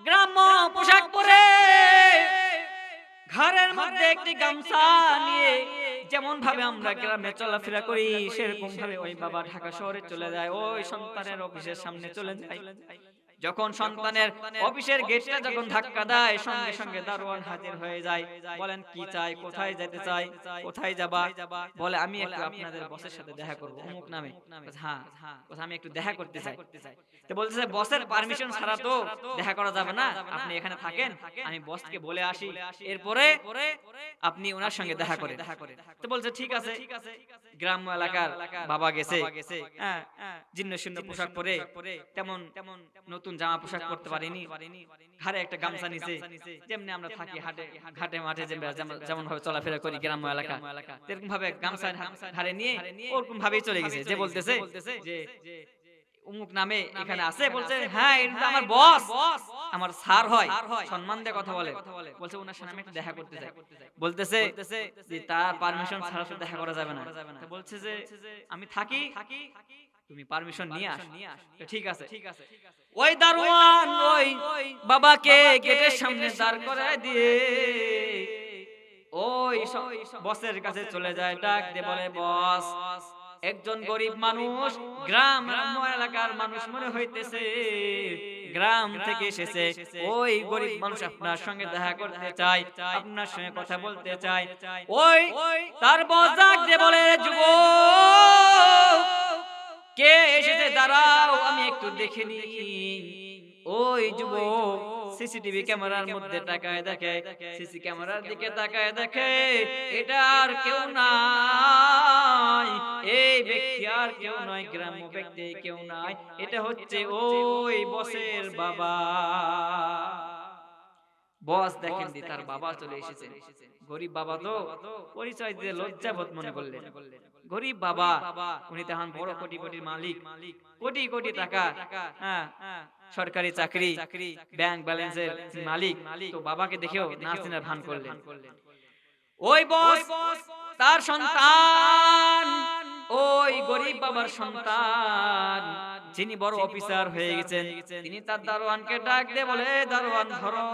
S1: গ্রাম্য পোশাক পরে, ঘরের মধ্যে একটি গামছা নিয়ে, যেমন ভাবে আমরা গ্রামে চলাফেরা করি সেরকম ভাবে ওই বাবা ঢাকা শহরে চলে যায়, ওই সন্তানের অফিসের সামনে চলে যায়। যখন সন্তানের অফিসের গেটটা যখন ধাক্কা দেয়, সঙ্গে সঙ্গে দারোয়ান হাজির হয়ে যায়। বলেন কি চাই, কোথায় যেতে চাই, কোথায় যাবা? বলে, আমি একটু আপনাদের বসের সাথে দেখা করব, অমুক নামে। হ্যাঁ, আমি একটু দেখা করতে চাই। তো বলতেছে, বসের পারমিশন ছাড়া তো দেখা করা যাবে না, আপনি এখানে থাকেন, আমি বসকে বলে আসি, এরপরে আপনি ওনার সঙ্গে দেখা করেন। তো বলছে, ঠিক আছে। গ্রাম্য এলাকার বাবা গেছে, হ্যাঁ, জীর্ণ শীর্ণ পোশাক পরে, তেমন নতুন জামা পোশাক পরতে পারেনি, ঘাড়ে একটা গামছা নিছে, যেমনি আমরা থাকি ঘাটে মাঠে যেমন ভাবে চলাফেরা করি গ্রাম্য এলাকা, এরকম ভাবে গামছা ঘাড়ে নিয়ে ওরকম ভাবেই চলে গেছে। যে বলতেছে যে অমুক নামে এখানে আছে, বলছে, হ্যাঁ এটা আমার বস, আমার স্যার হয়, সম্মান দিয়ে কথা বলে। বলছে, ওনার সাথে আমি একটু দেখা করতে চাই। বলতেছে যে তার পারমিশন ছাড়া তো দেখা করা যাবে না। বলছে যে আমি থাকি, তুমি পারমিশন নিয়ে আস। ঠিক আছে। ওই দারোয়ান ওই বাবাকে গেটের সামনে দাঁড় করায় দিয়ে ওই বসের কাছে চলে যায়, ডাক দিয়ে বলে, বস, একজন গরিব মানুষ, গ্রাম এলাকার মানুষ মনে হইতেছে, গ্রাম থেকে এসেছে, ওই গরিব মানুষ আপনার সঙ্গে দেখা করতে চায়, আপনার সঙ্গে কথা বলতে চায়। ওই তার বস ডাক দিয়ে বলে, যুবক কে এসেছে, দাঁড়াও আমি একটু দেখে নিই। ওই যুবক সিসিটিভি ক্যামেরার মধ্যে তাকায় দেখে, সিসি ক্যামেরার দিকে তাকায় দেখে, এটা আর কেউ নাই, এই ব্যক্তি আর কেউ নয়, গ্রাম্য ব্যক্তি কেউ নাই, এটা হচ্ছে ওই বসের বাবা। বস দেখেন দি তার বাবা চলে এসেছে। গরিব বাবা তো পরিচয় দিয়ে লজ্জাবোধ মনে করলেন। গরিব বাবা, উনি তখন বড় কোটি কোটির মালিক, কোটি কোটি টাকা, হ্যাঁ সরকারি চাকরি, ব্যাংক ব্যালেন্সের মালিক। তো বাবাকে দেখেও না চেনার ভান করলেন। ওই বস তার সন্তান, ওই গরিব বাবার সন্তান, যিনি বড় অফিসার হয়ে গেছেন, তিনি তার দারোয়ানকে ডাক দিয়ে বলে, দারোয়ান ধরো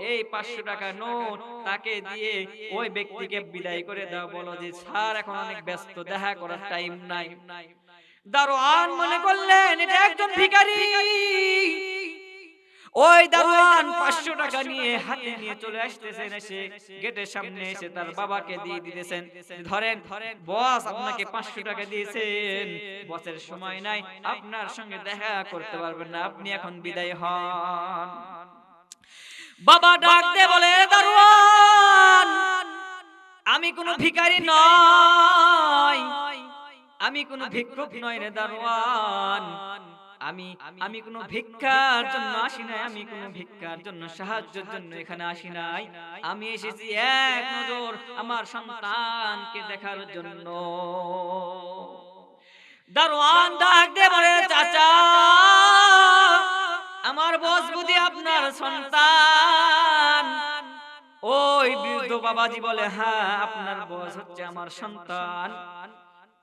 S1: এই 500 টাকা নোট, তাকে দিয়ে ওই ব্যক্তিকে বিদায় করে দাও, বলো যে স্যার এখন অনেক ব্যস্ত, দেখা করার টাইম নাই। দারোয়ান মনে করলেন এটা একজন ভিখারি। ওই দারোয়ান 500 টাকা নিয়ে হাতে নিয়ে চলে আসতেছেন, এসে গেটের সামনে এসে তার বাবাকে দিয়ে দিতেছেন, ধরেন বস আপনাকে 500 টাকা দিয়েছেন, বসের সময় নাই, আপনার সঙ্গে দেখা করতে পারবেন না, আপনি এখন বিদায় হন। বাবা ডাক দিয়ে বলে, দারোয়ান আমি কোনো ভিখারি নই, আমি কোনো ভিক্ষুক নই রে দারোয়ান, আমি কোনো ভিক্ষার জন্য আসি নাই, আমি কোনো ভিক্ষার জন্য সাহায্যের জন্য এখানে আসি নাই, আমি এসেছি এক নজর আমার সন্তানকে দেখার জন্য। দারোয়ান ডাক দিয়ে বলে, চাচা আমার বস বুঝি আপনার সন্তান? ওই বৃদ্ধ বাবাজি বলে, হ্যাঁ আপনার বস হচ্ছে আমার সন্তান,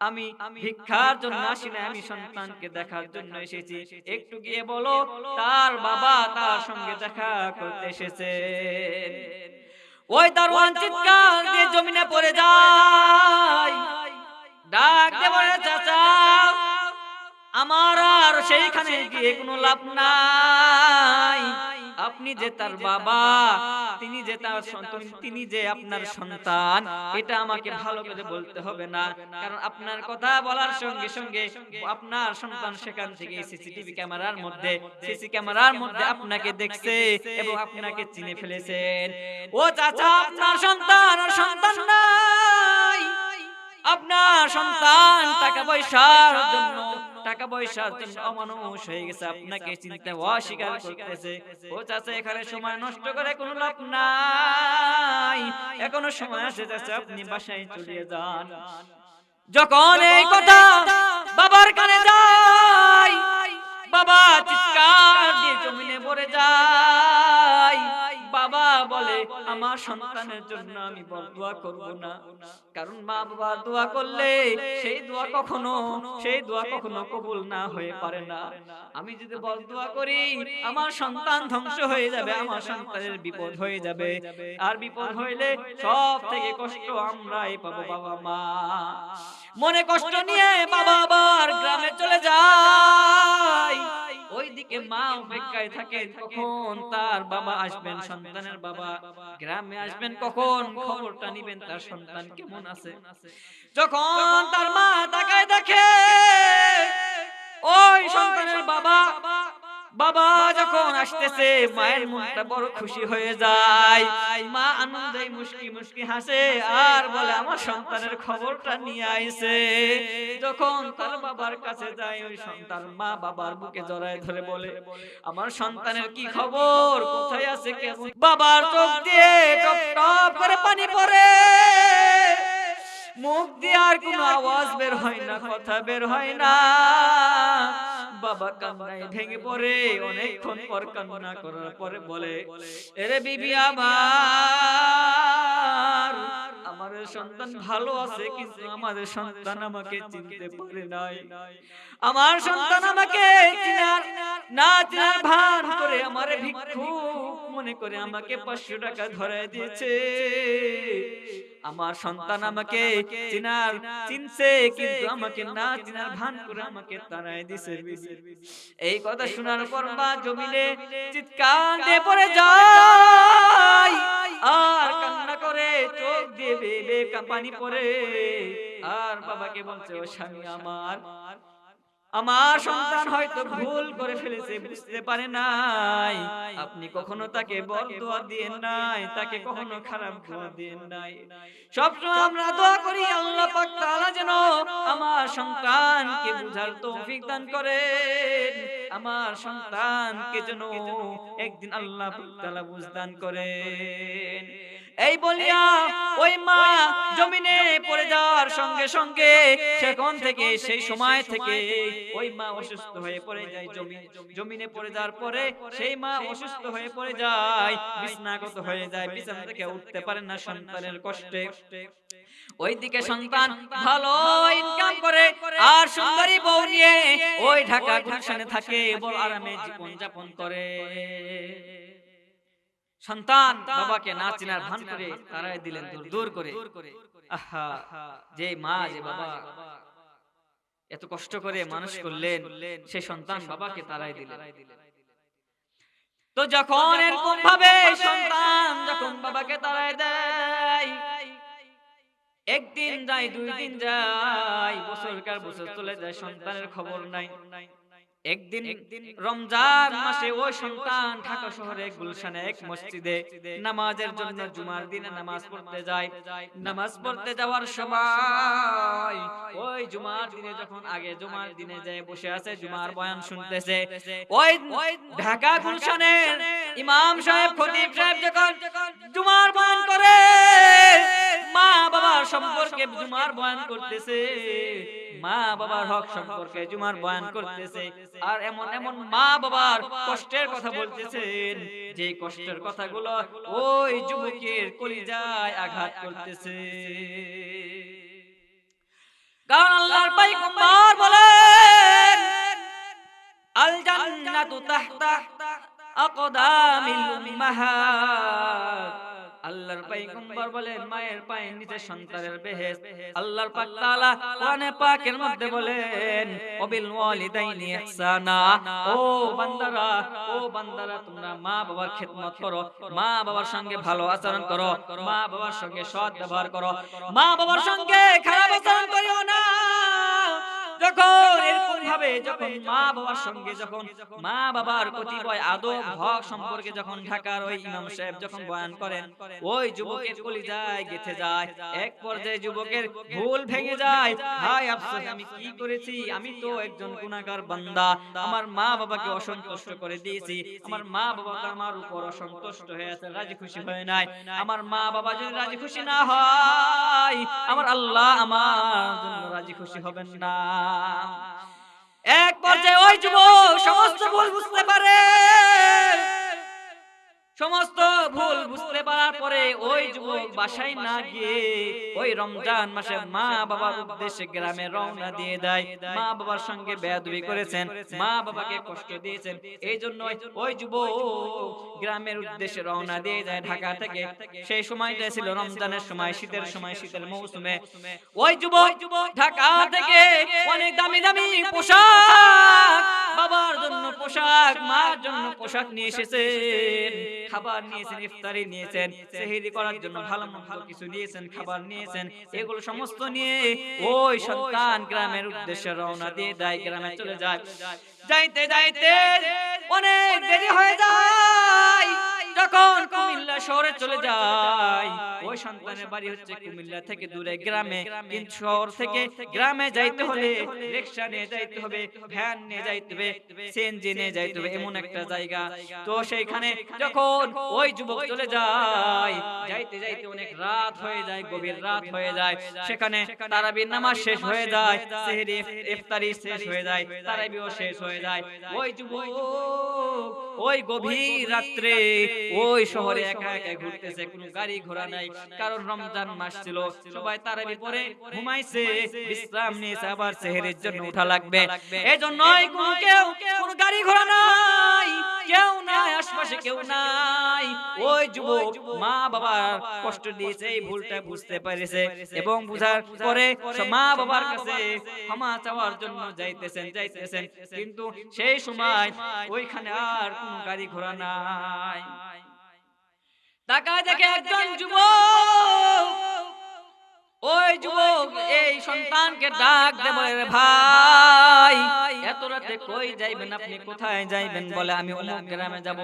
S1: আমি ভিক্ষার জন্য আসি না, আমি সন্তানকে দেখার জন্য এসেছি, একটু গিয়ে বলো তার বাবা তার সঙ্গে দেখা করতে এসেছে। ওই দারোয়ান চিৎকার দিয়ে জমিনে পড়ে যায়, ডাক দিয়ে বলে, চাচা আমার আর সেইখানে গিয়ে কোনো লাভ নাই, আপনি যে তার বাবা, তিনি যে তার সন্তান, তিনি যে আপনার সন্তান, এটা আমাকে ভালো করে বলতে হবে না, কারণ আপনার কথা বলার সঙ্গে সঙ্গে আপনার সন্তান সেখান থেকে সিসিটিভি ক্যামেরার মধ্যে, সিসি ক্যামেরার মধ্যে আপনাকে দেখছে এবং আপনাকে চিনে ফেলেছেন। ও চাচা আপনার সন্তান আর সন্তান নাই, আপনার সন্তান টাকা পয়সার জন্য অমানুষ হয়ে গেছে, আপনাকে চিনতে অস্বীকার করতেছে। ও চাচা এখানে সময় নষ্ট করে কোনো লাভ নাই, এখনো সময় আছে চাচা, আপনি বাসায় চলে যান। যখন এই কথা বাবার কানে যায়, বাবা চিৎকার দিয়ে জমিনে পড়ে যায়। বাবা বলে, আমার সন্তানের জন্য আমি বদদুয়া করব না, কারণ মা বাবা দোয়া করলে সেই দোয়া কখনো কবুল না হয়ে পারে না। আমি যদি বদদুয়া করি আমার সন্তান ধ্বংস হয়ে যাবে, আমার সন্তানের বিপদ হয়ে যাবে, আর বিপদ হইলে সব থেকে কষ্ট আমরাই পাবো বাবা মা। মনে কষ্ট নিয়ে বাবা আবার গ্রামে চলে যায়। ওইদিকে মা অপেক্ষায় থাকেন কখন তার বাবা আসবেন, সন্তানের বাবা গ্রামে আসবেন, কখন খবরটা নিবেন তার সন্তান কেমন আছে। যখন তার মা তাকায় দেখে ওই সন্তানের বাবা যখন আসতেছে, মায়ের মনটা বড় খুশি হয়ে যায়। মা আনন্দে মুস্কি মুস্কি হাসে আর বলে, আমার সন্তানের খবরটা নিয়ে আইছে। যখন তার বাবার কাছে যায়, ওই সন্তান মা বাবার বুকে জড়ায় ধরে বলে, আমার সন্তানের কি খবর, কোথায় আছে, কেমন? বাবার চোখ দিয়ে টপ টপ করে পানি পড়ে, মুখ দিয়ে আর কোনো আওয়াজ বের হয় না, কথা বের হয় না। বাবা কান্নায় ভেঙে পড়ে, অনেকক্ষণ পর কান্না করার পরে বলে, এরে বিবি আমার সন্তান ভালো আছে, কিন্তু আমাদের সন্তান আমাকে চিনতে পারে নাই। আমার সন্তান আমাকে চিনার ভান করে আমার আমারে ভিক্ষুক মনে করে আমাকে 500 টাকা ধরায় দিয়েছে। আমার সন্তান আমাকে চিনছে, কিন্তু আমাকে না চিনার ভান করে আমাকে তাড়ায় দিছে। এই কথা শোনার পর মা জমিনে চিৎকার দিয়ে পড়ে যায় আর কান্না করে, চোখ দিয়ে বেয়ে পানি পড়ে। আর বাবাকে বলছে, ও স্বামী আমার সন্তান হয়তো ভুল করে ফেলেছে, বুঝতে পারে নাই। আপনি কখনো তাকে বদদুয়া দিয়েন নাই, তাকে কখনো খারাপ দোয়া দিয়েন নাই। সবসময় আমরা দোয়া করি আল্লাহ পাক তাআলা যেন আমার সন্তানকে বুঝার তৌফিক দান করেন, আমার সন্তানকে যেন একদিন আল্লাহ পাক তাআলা বুঝ দান করেন। এই বলিয়া ওই মা জমিনে পড়ে যাওয়ার সঙ্গে সঙ্গে সেখান থেকে সেই সময় থেকে ওই মা অসুস্থ হয়ে পড়ে যায়। জমিনে পড়ে যাওয়ার পরে সেই মা অসুস্থ হয়ে পড়ে যায়, বিছানাগত হয়ে যায়, বিছানা থেকে উঠতে পারে না সন্তানের কষ্টে। ওইদিকে সন্তান ভালো ইনকাম করে আর সুন্দরী বউ নিয়ে ওই ঢাকা গুলশানে থাকে, বড় আরামে জীবন যাপন করে। সন্তান বাবাকে না চিনার ভান করে তাড়ায় দিলেন দূর করে। আহা, যে মা যে বাবা এত কষ্ট করে মানুষ করলেন, সেই সন্তান বাবাকে তাড়ায় দিলেন। তো যখন এরকম ভাবে সন্তান যখন বাবাকে তাড়ায় দেয়, একদিন যায়, 2 দিন যায়, বছরকার বছর চলে যায়, সন্তানের খবর নাই। একদিন রমজান মাসে ওই সন্তান ঢাকা শহরে গুলশানে এক মসজিদে নামাজের জন্য জুমার দিনে নামাজ পড়তে যায়। নামাজ পড়তে যাওয়ার সময় ওই জুমার দিনে যখন আগে জুমার দিনে যায় বসে আছে, জুমার বয়ান শুনতেছে, ওই ঢাকা গুলশানের ইমাম সাহেব খতিব সাহেব যখন জুমার বয়ান করে, মা বাবার সম্পর্কে জুমার বয়ান করতেছে, মা বাবার হক সম্পর্কে জুমার বয়ান করতেছে। আর এমন এমন মা বাবার কষ্টের কথা বলতেছেন, যে কষ্টের কথাগুলো ওই যুবকের কলিজায় আঘাত করতেছে। কারণ আল্লাহর পয়গম্বর বলেন, আল জান্নাতু তাহতা আকদামিল উম্মাহাত। আল্লাহর পয়গম্বর বলেন, মায়ের পায়ের নিচে সন্তানের বেহেশত। আল্লাহর পাক তাআলা কোরআনে পাকের মধ্যে বলেন, ওয়াবিল ওয়ালিদাইনি ইহসানা। ও বান্দারা তোমরা মা বাবার খেদমত করো, মা বাবার সঙ্গে ভালো আচরণ করো, মা বাবার সঙ্গে সৎ ব্যবহার করো, মা বাবার সঙ্গে খারাপ আচরণ করিও না। যখন এরকম ভাবে যখন মা বাবার সঙ্গে যখন মা বাবার কতিপয় আদব হক সম্পর্কে যখন ঢাকার ওই ইমাম সাহেব যখন বয়ান করেন, ওই যুবকের কলিজায় গেঁথে যায়। এক পর্যায়ে যুবকের ভুল ভেঙে যায়, হায় আফসোস, আমি কি করেছি, আমি তো একজন গুনাহগার বান্দা, আমার মা বাবাকে অসন্তুষ্ট করে দিয়েছি, আমার মা বাবা তো আমার উপর অসন্তুষ্ট হয়ে আছে, রাজি খুশি হয় নাই। আমার মা বাবা যদি রাজি খুশি না হয়, আমার আল্লাহ আমার জন্য রাজি খুশি হবেন না। এক পর্যায়ে ওই যুবক সমস্ত ভুল বুঝতে পারে। সমস্ত ভুল বুঝতে পারার পরে ওই যুবক বাসায় না গিয়ে ওই রমজান মাসে মা বাবার উদ্দেশ্যে গ্রামে রওনা দিয়ে দেয়। মা বাবার সঙ্গে বেয়াদবি করেছেন, মা বাবাকে কষ্ট দিয়েছেন, এই জন্য ওই যুবক গ্রামের উদ্দেশ্যে রওনা দিয়ে যায় ঢাকা থেকে। সেই সময়টা ছিল রমজানের সময়, শীতের সময়, শীতের মৌসুমে। ওই যুবক ঢাকা থেকে অনেক দামি দামি পোশাক, বাবার জন্য পোশাক, মার জন্য পোশাক নিয়ে এসেছেন, খাবার নিয়েছেন, ইফতারি নিয়েছেন, সেহরি করার জন্য ভালো মন্দ কিছু নিয়েছেন, খাবার নিয়েছেন, এগুলো সমস্ত নিয়ে ওই সন্তান গ্রামের উদ্দেশ্যে রওনা দিয়ে দেয়, গ্রামে চলে যায়। যাইতে যাইতে অনেক দেরি হয়ে যায়। যখন কুমিল্লা শহরে চলে যায়, ওই সন্তানের বাড়ি হচ্ছে কুমিল্লা থেকে দূরে গ্রামে, কিন্তু শহর থেকে গ্রামে যাইতে হলে রিকশা নিয়ে যাইতে হবে, ভ্যান নিয়ে যাইতে হবে, সিএনজি নিয়ে যাইতে হবে, এমন একটা জায়গা। তো সেইখানে যখন ওই যুবক চলে যায়, যাইতে যাইতে অনেক রাত হয়ে যায়, গভীর রাত হয়ে যায়। সেখানে তারাবির নামাজ শেষ হয়ে যায়, সেহরি ইফতারি শেষ হয়ে যায়, তারাবিও শেষ হয়ে যায়। ওই যুবক ওই গভীর রাত্রে ওই শহরে একা একা ঘুরতেছে, কোনো গাড়ি ঘোড়া নাই, কারণ রমজান মাস ছিল, সবাই তারাবি পরে ঘুমাইছে, বিশ্রাম নিয়েছে, আবার সেহরির জন্য উঠা লাগবে। এজন্যই কোনো গাড়ি ঘোড়া নাই, কেউ নাই, আশপাশে আশেপাশে কেউ নাই। ওই যুবক মা বাবার কষ্ট দিয়েছে এই ভুলটা বুঝতে পেরেছে এবং বুঝার পরে মা বাবার কাছে ক্ষমা চাওয়ার জন্য যাইতেছেন কিন্তু সেই সময় ওইখানে আর কোনো গাড়ি ঘোড়া নাই। তাকায় দেখে একজন যুবক, ওই যুবক এই সন্তানকে ডাক দে বলে, রে ভাই এত রাতে কই যাইবেন, আপনি কোথায় যাইবেন? বলে আমি অমুক গ্রামে যাব।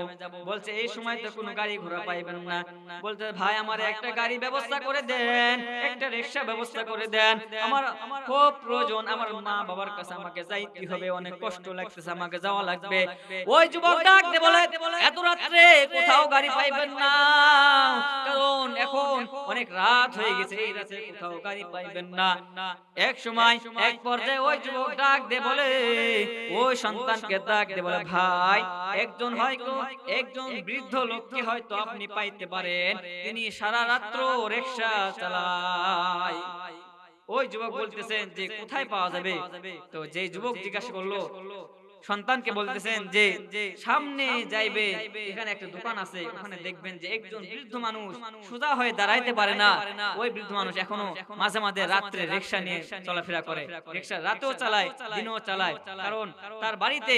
S1: বলছে এই সময় তো কোনো গাড়ি ঘোড়া পাইবেন না। বলতে ভাই আমার একটা গাড়ি ব্যবস্থা করে দেন, একটা রিকশা ব্যবস্থা করে দেন, আমার খুব প্রয়োজন, আমার মা বাবার কাছে আমাকে যাইতে হবে, অনেক কষ্ট লাগতেছে, আমাকে যাওয়া লাগবে। ওই যুবক ডাক দে বলে, এত রাত্রে কোথাও গাড়ি পাইবেন না, কারণ এখন অনেক রাত হয়ে গেছে, এই রাতে কোথাও গাড়ি পাইবেন না। এক সময় এক পর্যায়ে ওই যুবক ডাক দে বলে, ওই সন্তানকে ডাক দে বলে, ভাই একজন হয়তো একজন বৃদ্ধ লোককে হয়তো আপনি পাইতে পারেন, তিনি সারা রাত্র রিকশা চালায়। ওই যুবক বলতেছেন যে কোথায় পাওয়া যাবে? তো যে যুবক জিজ্ঞাসা করলো সন্তানকে বলতেছেন যে সামনে যাইবে, এখানে একটা দোকান আছে, ওখানে দেখবেন যে একজন বৃদ্ধ মানুষ সোজা হয়ে দাঁড়াইতে পারে না। ওই বৃদ্ধ মানুষ এখনো মাঝে মাঝে রাত্রে রিকশা নিয়ে চলাফেরা করে, রিকশা রাতেও চালায় দিনেও চালায়, কারণ তার বাড়িতে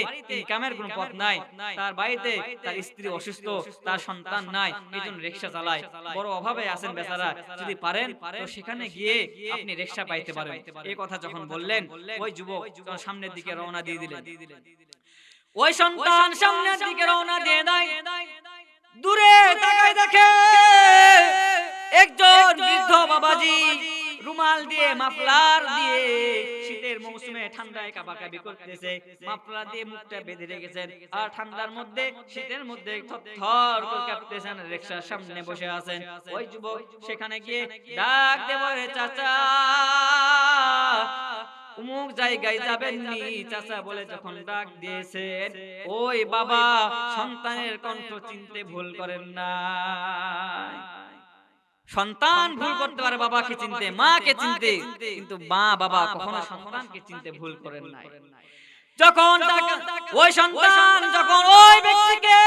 S1: কামের কোনো পথ নাই, তার বাড়িতে তার স্ত্রী অসুস্থ, তার সন্তান নাই, এইজন্য রিকশা চালায়, বড় অভাবে আছেন বেচারা, যদি পারেন তো সেখানে গিয়ে আপনি রিকশা পাইতে পারেন। এই কথা যখন বললেন ওই যুবক সামনের দিকে রওনা দিয়ে দিলেন। ওই সন্তান সামনের দিকে রওনা দিয়ে দেয়, দূরে তাকায় দেখে একজন বৃদ্ধ বাবাজি রুমাল দিয়ে মাফলার দিয়ে শীতের মৌসুমে ঠান্ডায় কাঁপাকাঁপি করতেছে, মাফলার দিয়ে মুখটা বেঁধে রেখেছেন, আর ঠান্ডার মধ্যে শীতের মধ্যে থরথর করে কাঁপতেছেন, রিকশার সামনে বসে আছেন। ওই যুবক সেখানে গিয়ে ডাক দিয়ে বলে, চাচা অমুক জায়গায় যাবেন নি? চাচা বলে যখন ডাক দিয়েছেন, ওই বাবা সন্তানের কণ্ঠ চিনতে ভুল করেন না। সন্তান ভুল করতে পারে বাবাকে চিনতে, মাকে চিনতে, কিন্তু মা বাবা কখনো সন্তানকে চিনতে ভুল করেন না। যখন ওই সন্তান যখন ওই ব্যক্তিকে,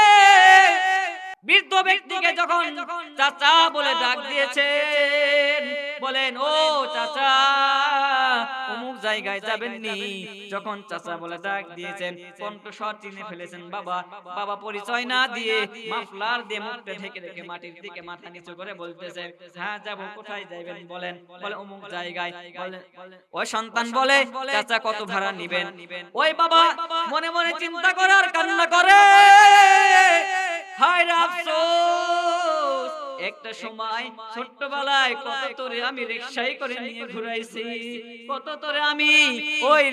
S1: বৃদ্ধ ব্যক্তিকে যখন চাচা বলে ডাক দিয়েছেন, বলেন ও চাচা অমুক জায়গায় যাবেন নি? যখন চাচা বলে ডাক দিয়েছেন, কণ্ঠস্বর চিনে ফেলেছেন বাবা। বাবা পরিচয় না দিয়ে মাফলার দিয়ে মুখটা ঢেকে রেখে মাটির দিকে মাথা নিচু করে বলতেছেন, হ্যাঁ যাব। কোথায় যাবেন বলেন? বলে অমুক জায়গায়। বলেন ওই সন্তান বলে, চাচা কত ভাড়া নিবেন? ওই বাবা মনে মনে চিন্তা করে আর কান্না করে, হায় রে আফসোস, একটা সময় ছোট্টবেলায় কত তোরে আমি রিকশায় করে নিয়ে ঘুরাইছি, কত তোরে আমি ওই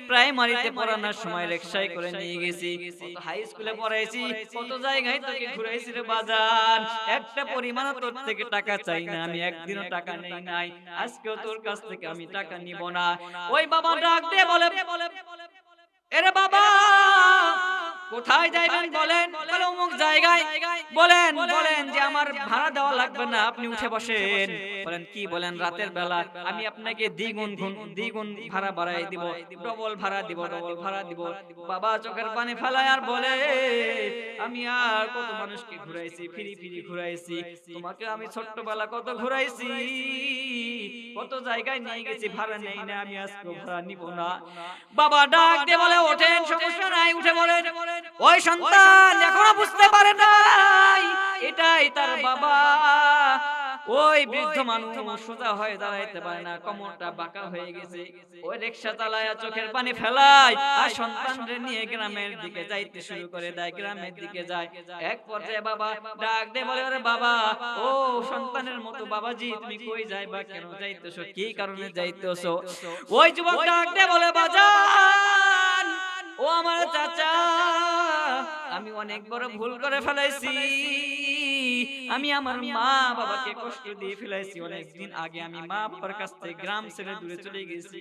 S1: প্রাইমারিতে পড়ানোর সময় রিকশায় করে নিয়ে গেছি, কত হাই স্কুলে পড়াইছি, কত জায়গায় তোকে ঘুরাইছি রে বাজান, একটা পরিমাণ তোর থেকে টাকা চাই না, আমি একদিনও টাকা নেই নাই, আজকেও তোর কাছ থেকে আমি টাকা নিব না। ওই বাবা ডাক দিয়ে বলে, এরে বাবা কোথায় যাইবেন বলেন? বলে অমুক জায়গায়। বলেন যে আমার ভাড়া দেওয়া লাগবে না, আপনি উঠে বসেন। বলেন কি বলেন? রাতের বেলা আমি আপনাকে দ্বিগুণ ভাড়া বাড়াই দিব, ডবল ভাড়া দিব। বাবা চোখের পানি ফেলায় আর বলে, আমি আর কত মানুষকে ঘুরাইছি, ফিরি ঘুরাইছি, তোমাকে আমি ছোট্টবেলা কত ঘুরাইছি, কত জায়গায় নিয়ে গেছি, ভাড়া নেই না, আমি আজকে ভাড়া নিব না। বাবা ডাক দিয়ে বলে, ওঠেন, সমস্যা নাই, উঠে বলেন। ওই সন্তান এখনো বুঝতে পারে নাই এটাই তার বাবা। ওই বৃদ্ধ মানুষ সোজা হয়ে দাঁড়াইতে পারে না, কোমরটা বাঁকা হয়ে গেছে। ওই রিকশা চালায় চোখের পানি ফেলায় আর সন্তানকে নিয়ে গ্রামের দিকে যাইতে শুরু করে দেয়, গ্রামের দিকে যায়। এক পর্যায়ে বাবা ডাক দিয়ে বলে, আরে বাবা, ও সন্তানের মতো বাবাজি তুমি কই যাইবা, কেন যাইতেছো, কি কারণে যাইতেছো? ওই যুবক ডাক দিয়ে বলে, বাজান ও আমার চাচা, আমি অনেক বড় ভুল করে ফেলাইছি, আমি আমার মা বাবাকে কষ্ট দিয়ে ফেলাইছি। অনেকদিন আগে আমি মা বাবার কাছ থেকে গ্রাম ছেড়ে দূরে চলে গেছি,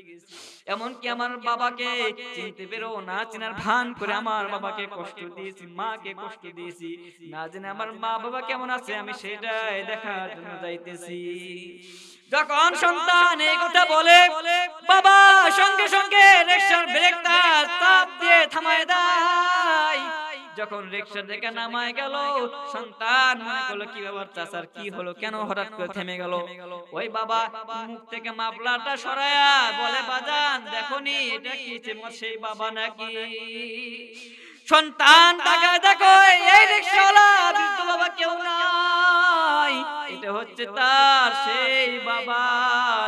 S1: এমনকি আমার বাবাকে চিনতে পেরেও না চিনার ভান করে আমার বাবাকে কষ্ট দিয়েছি, মাকে কষ্ট দিয়েছি, না জেনে আমার মা বাবা কেমন আছে আমি সেটাই দেখার জন্য যাইতেছি। যখন সন্তান এই কথা বলে, বাবা সঙ্গে সঙ্গে রিকশার ব্রেকটা চাপ দিয়ে থামায় দেয়। যখন রিকশা থেকে নামায় গেল, সন্তান মনে করলো কি ব্যাপার চাচার কি হলো, কেন হঠাৎ করে থেমে গেল। ওই বাবা মুখ থেকে মাফলারটা সরায়া বলে, বাজান দেখোনি এটা কি তোমার সেই বাবা নাকি? সন্তান তাকায় দেখো, এই রিকশাওয়ালা বৃদ্ধ বাবা কেউ নাই, এটা হচ্ছে তার সেই বাবা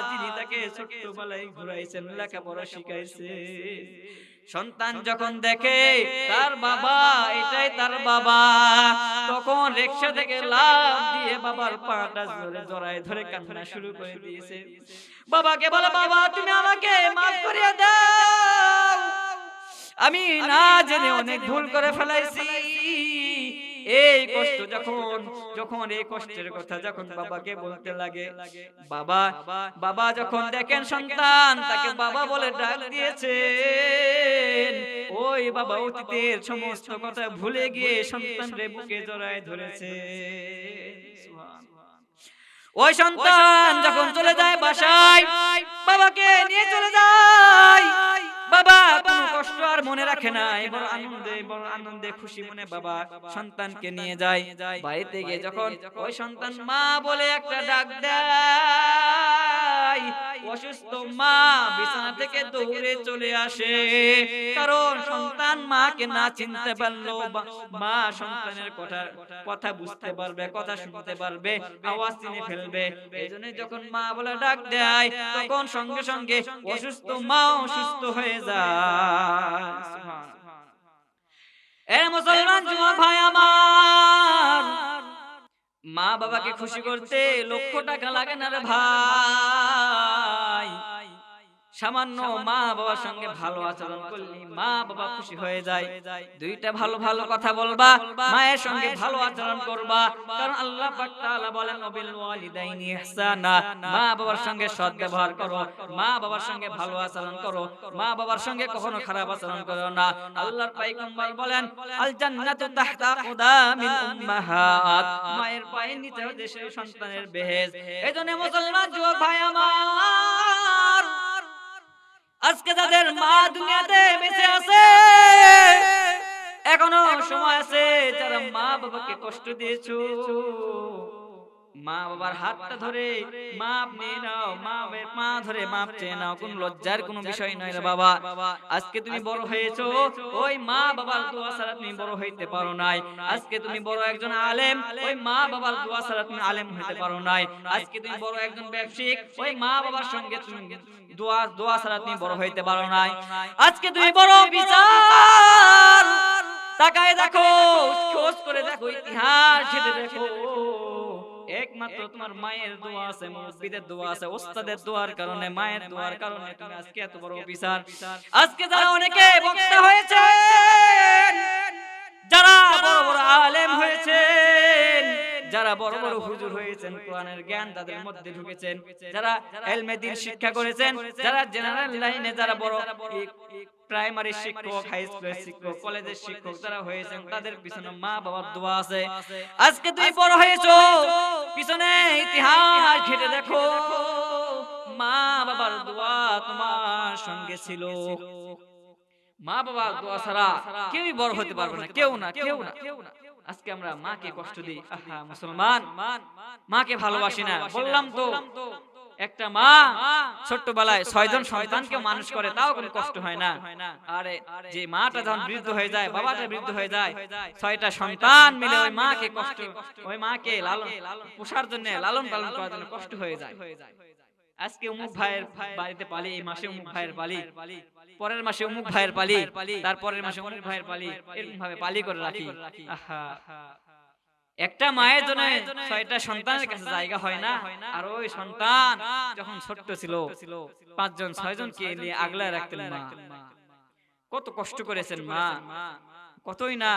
S1: যিনি তাকে ছোট্টবেলায় ঘুরাইছেন, লেখাপড়া শিখাইছে। সন্তান যখন দেখে তার বাবা, এটাই তার বাবা, তখন রিকশা থেকে লাফ দিয়ে বাবার পাটা জোরে জড়ায় ধরে কান্না শুরু করে দিয়েছে। বাবাকে বলে, বাবা তুমি আমাকে মাফ করিয়ে দাও, আমি না জেনে অনেক ভুল করে ফেলাইছি। এই কষ্ট যখন এই কষ্টের কথা যখন বাবাকে বলতে লাগে, বাবা যখন দেখেন সন্তান তাকে বাবা বলে ডাক দিয়েছে, ওই বাবা অতীতের সমস্ত কথা ভুলে গিয়ে সন্তানরে বুকে জড়ায় ধরেছে। ওই সন্তান যখন চলে যায় বাসায়, বাবাকে নিয়ে চলে যায়, বাবা কোনো কষ্ট আর মনে রাখে না, বড় আনন্দে খুশি মনে বাবা সন্তানকে নিয়ে যায়। বাড়িতে গিয়ে যখন ওই সন্তান মা বলে একটা ডাক দেয়, অসুস্থ মা বিছানা থেকে দৌড়ে চলে আসে, কারণ সন্তান মাকে না চিনতে পারলো, মা সন্তানের কথা বুঝতে পারবে, কথা শুনতে পারবে, আওয়াজ চিনে ফেলবে। এইজন্য যখন মা বলে ডাক দেয়, তখন সঙ্গে সঙ্গে অসুস্থ মাও সুস্থ হয়ে যায়। এ মুসলমান যুবক ভাই আমার, মা বাবাকে খুশি করতে লক্ষ টাকা লাগে না রে ভাই। সামান্য মা বাবার সঙ্গে ভালো আচরণ করলে মা বাবা খুশি হয়ে যায়। দুইটা ভালো ভালো কথা বলবা, মায়ের সঙ্গে ভালো আচরণ করবা, কারণ আল্লাহ পাক তাআলা বলেন ওয়াবিল ওয়ালিদাইনি ইহসানা, মা বাবার সঙ্গে সৎ ব্যবহার করো, মা বাবার সঙ্গে ভালো আচরণ করো, মা বাবার সঙ্গে কখনো খারাপ আচরণ করো না। আল্লাহর পয়গম্বর বলেন আল জান্নাতু তাহতা কুদামিল উম্মাহাত, মায়ের পায়ের নিচে হচ্ছে সন্তানের বেহেশত। এজন্য মুসলমান যুবক ভাই আমার, আজকে যাদের মা দুনিয়াতে বেঁচে আছে, এখনো সময় আছে, যারা মা বাবাকে কষ্ট দিয়েছো, মা বাবার হাতটা ধরে মাপ নিয়ে নাও, মা ধরে মাপ চেয়ে নাও, কোন লজ্জার কোনো বিষয় নয় রে বাবা। আজকে তুমি বড় হয়েছো, ওই মা বাবার দোয়া ছাড়া তুমি বড় হইতে পারো নাই। আজকে তুমি বড় একজন আলেম, ওই মা বাবার দোয়া ছাড়া তুমি আলেম হইতে পারো নাই। আজকে তুমি বড় একজন ব্যবসায়িক, ওই মা বাবার সঙ্গে তুমি দোয়া ছাড়া তুমি বড় হইতে পারো নাই। আজকে তুমি বড় বিচার, তাকায় দেখো, খোঁজ করে দেখো, ইতিহাস ঘেঁটে দেখো, একমাত্র তোমার মায়ের দোয়া আছে, মুরব্বিদের দোয়া আছে, ওস্তাদের দোয়ার কারণে, মায়ের দোয়ার কারণে তুমি আজকে এত বড় অফিসার। আজকে যারা অনেকে বক্তা হয়েছেন, যারা বড় বড় আলেম হয়েছেন, যারা বড় বড় হুজুর হয়েছেন, কোরআনের জ্ঞান তাদের মধ্যে ঢুকেছেন, যারা ইলমে দ্বীন শিক্ষা করেছেন, যারা জেনারেল লাইনে, যারা বড় প্রাইমারি শিক্ষক, হাই স্কুলের শিক্ষক, কলেজের শিক্ষক যারা হয়েছেন, তাদের পিছনে মা বাবার দোয়া আছে। আজকে তুমি বড় হয়েছো, পিছনে ইতিহাস ঘেঁটে দেখো, মা বাবার দোয়া তোমার সঙ্গে ছিল। মা বাবার দোয়া ছাড়া কেউই বড় হতে পারবে না, কেউ না। আজকে আমরা মাকে কষ্ট দিই। আহা মুসলমান, মাকে ভালোবাসি না। বললাম তো, একটা মা ছোট্টবেলায় 6 জন সন্তানকে মানুষ করে, তাও কোনো কষ্ট হয় না। আরে যে মাটা যখন বৃদ্ধ হয়ে যায়, বাবাটা বৃদ্ধ হয়ে যায়, 6টা সন্তান মিলে ওই মাকে কষ্ট, ওই মাকে লালন পোষার জন্য, লালন পালন করার জন্য কষ্ট হয়ে যায়। আজকে অমুক ভাইয়ের বাড়িতে পালি, এই মাসে অমুক ভাইয়ের পালি, পরের মাসে অমুক ভাইয়ের পালি, তারপরের মাসে অমুক ভাইয়ের পালি, এরকম ভাবে পালি করে রাখি। আহা, একটা মায়ের জন্য 6টা সন্তানের কাছে জায়গা হয় না। আর ওই সন্তান যখন ছোট্ট ছিল, 5 জন 6 জনকে নিয়ে আগলায় রাখতেন মা। কত কষ্ট করেছেন মা, কতই না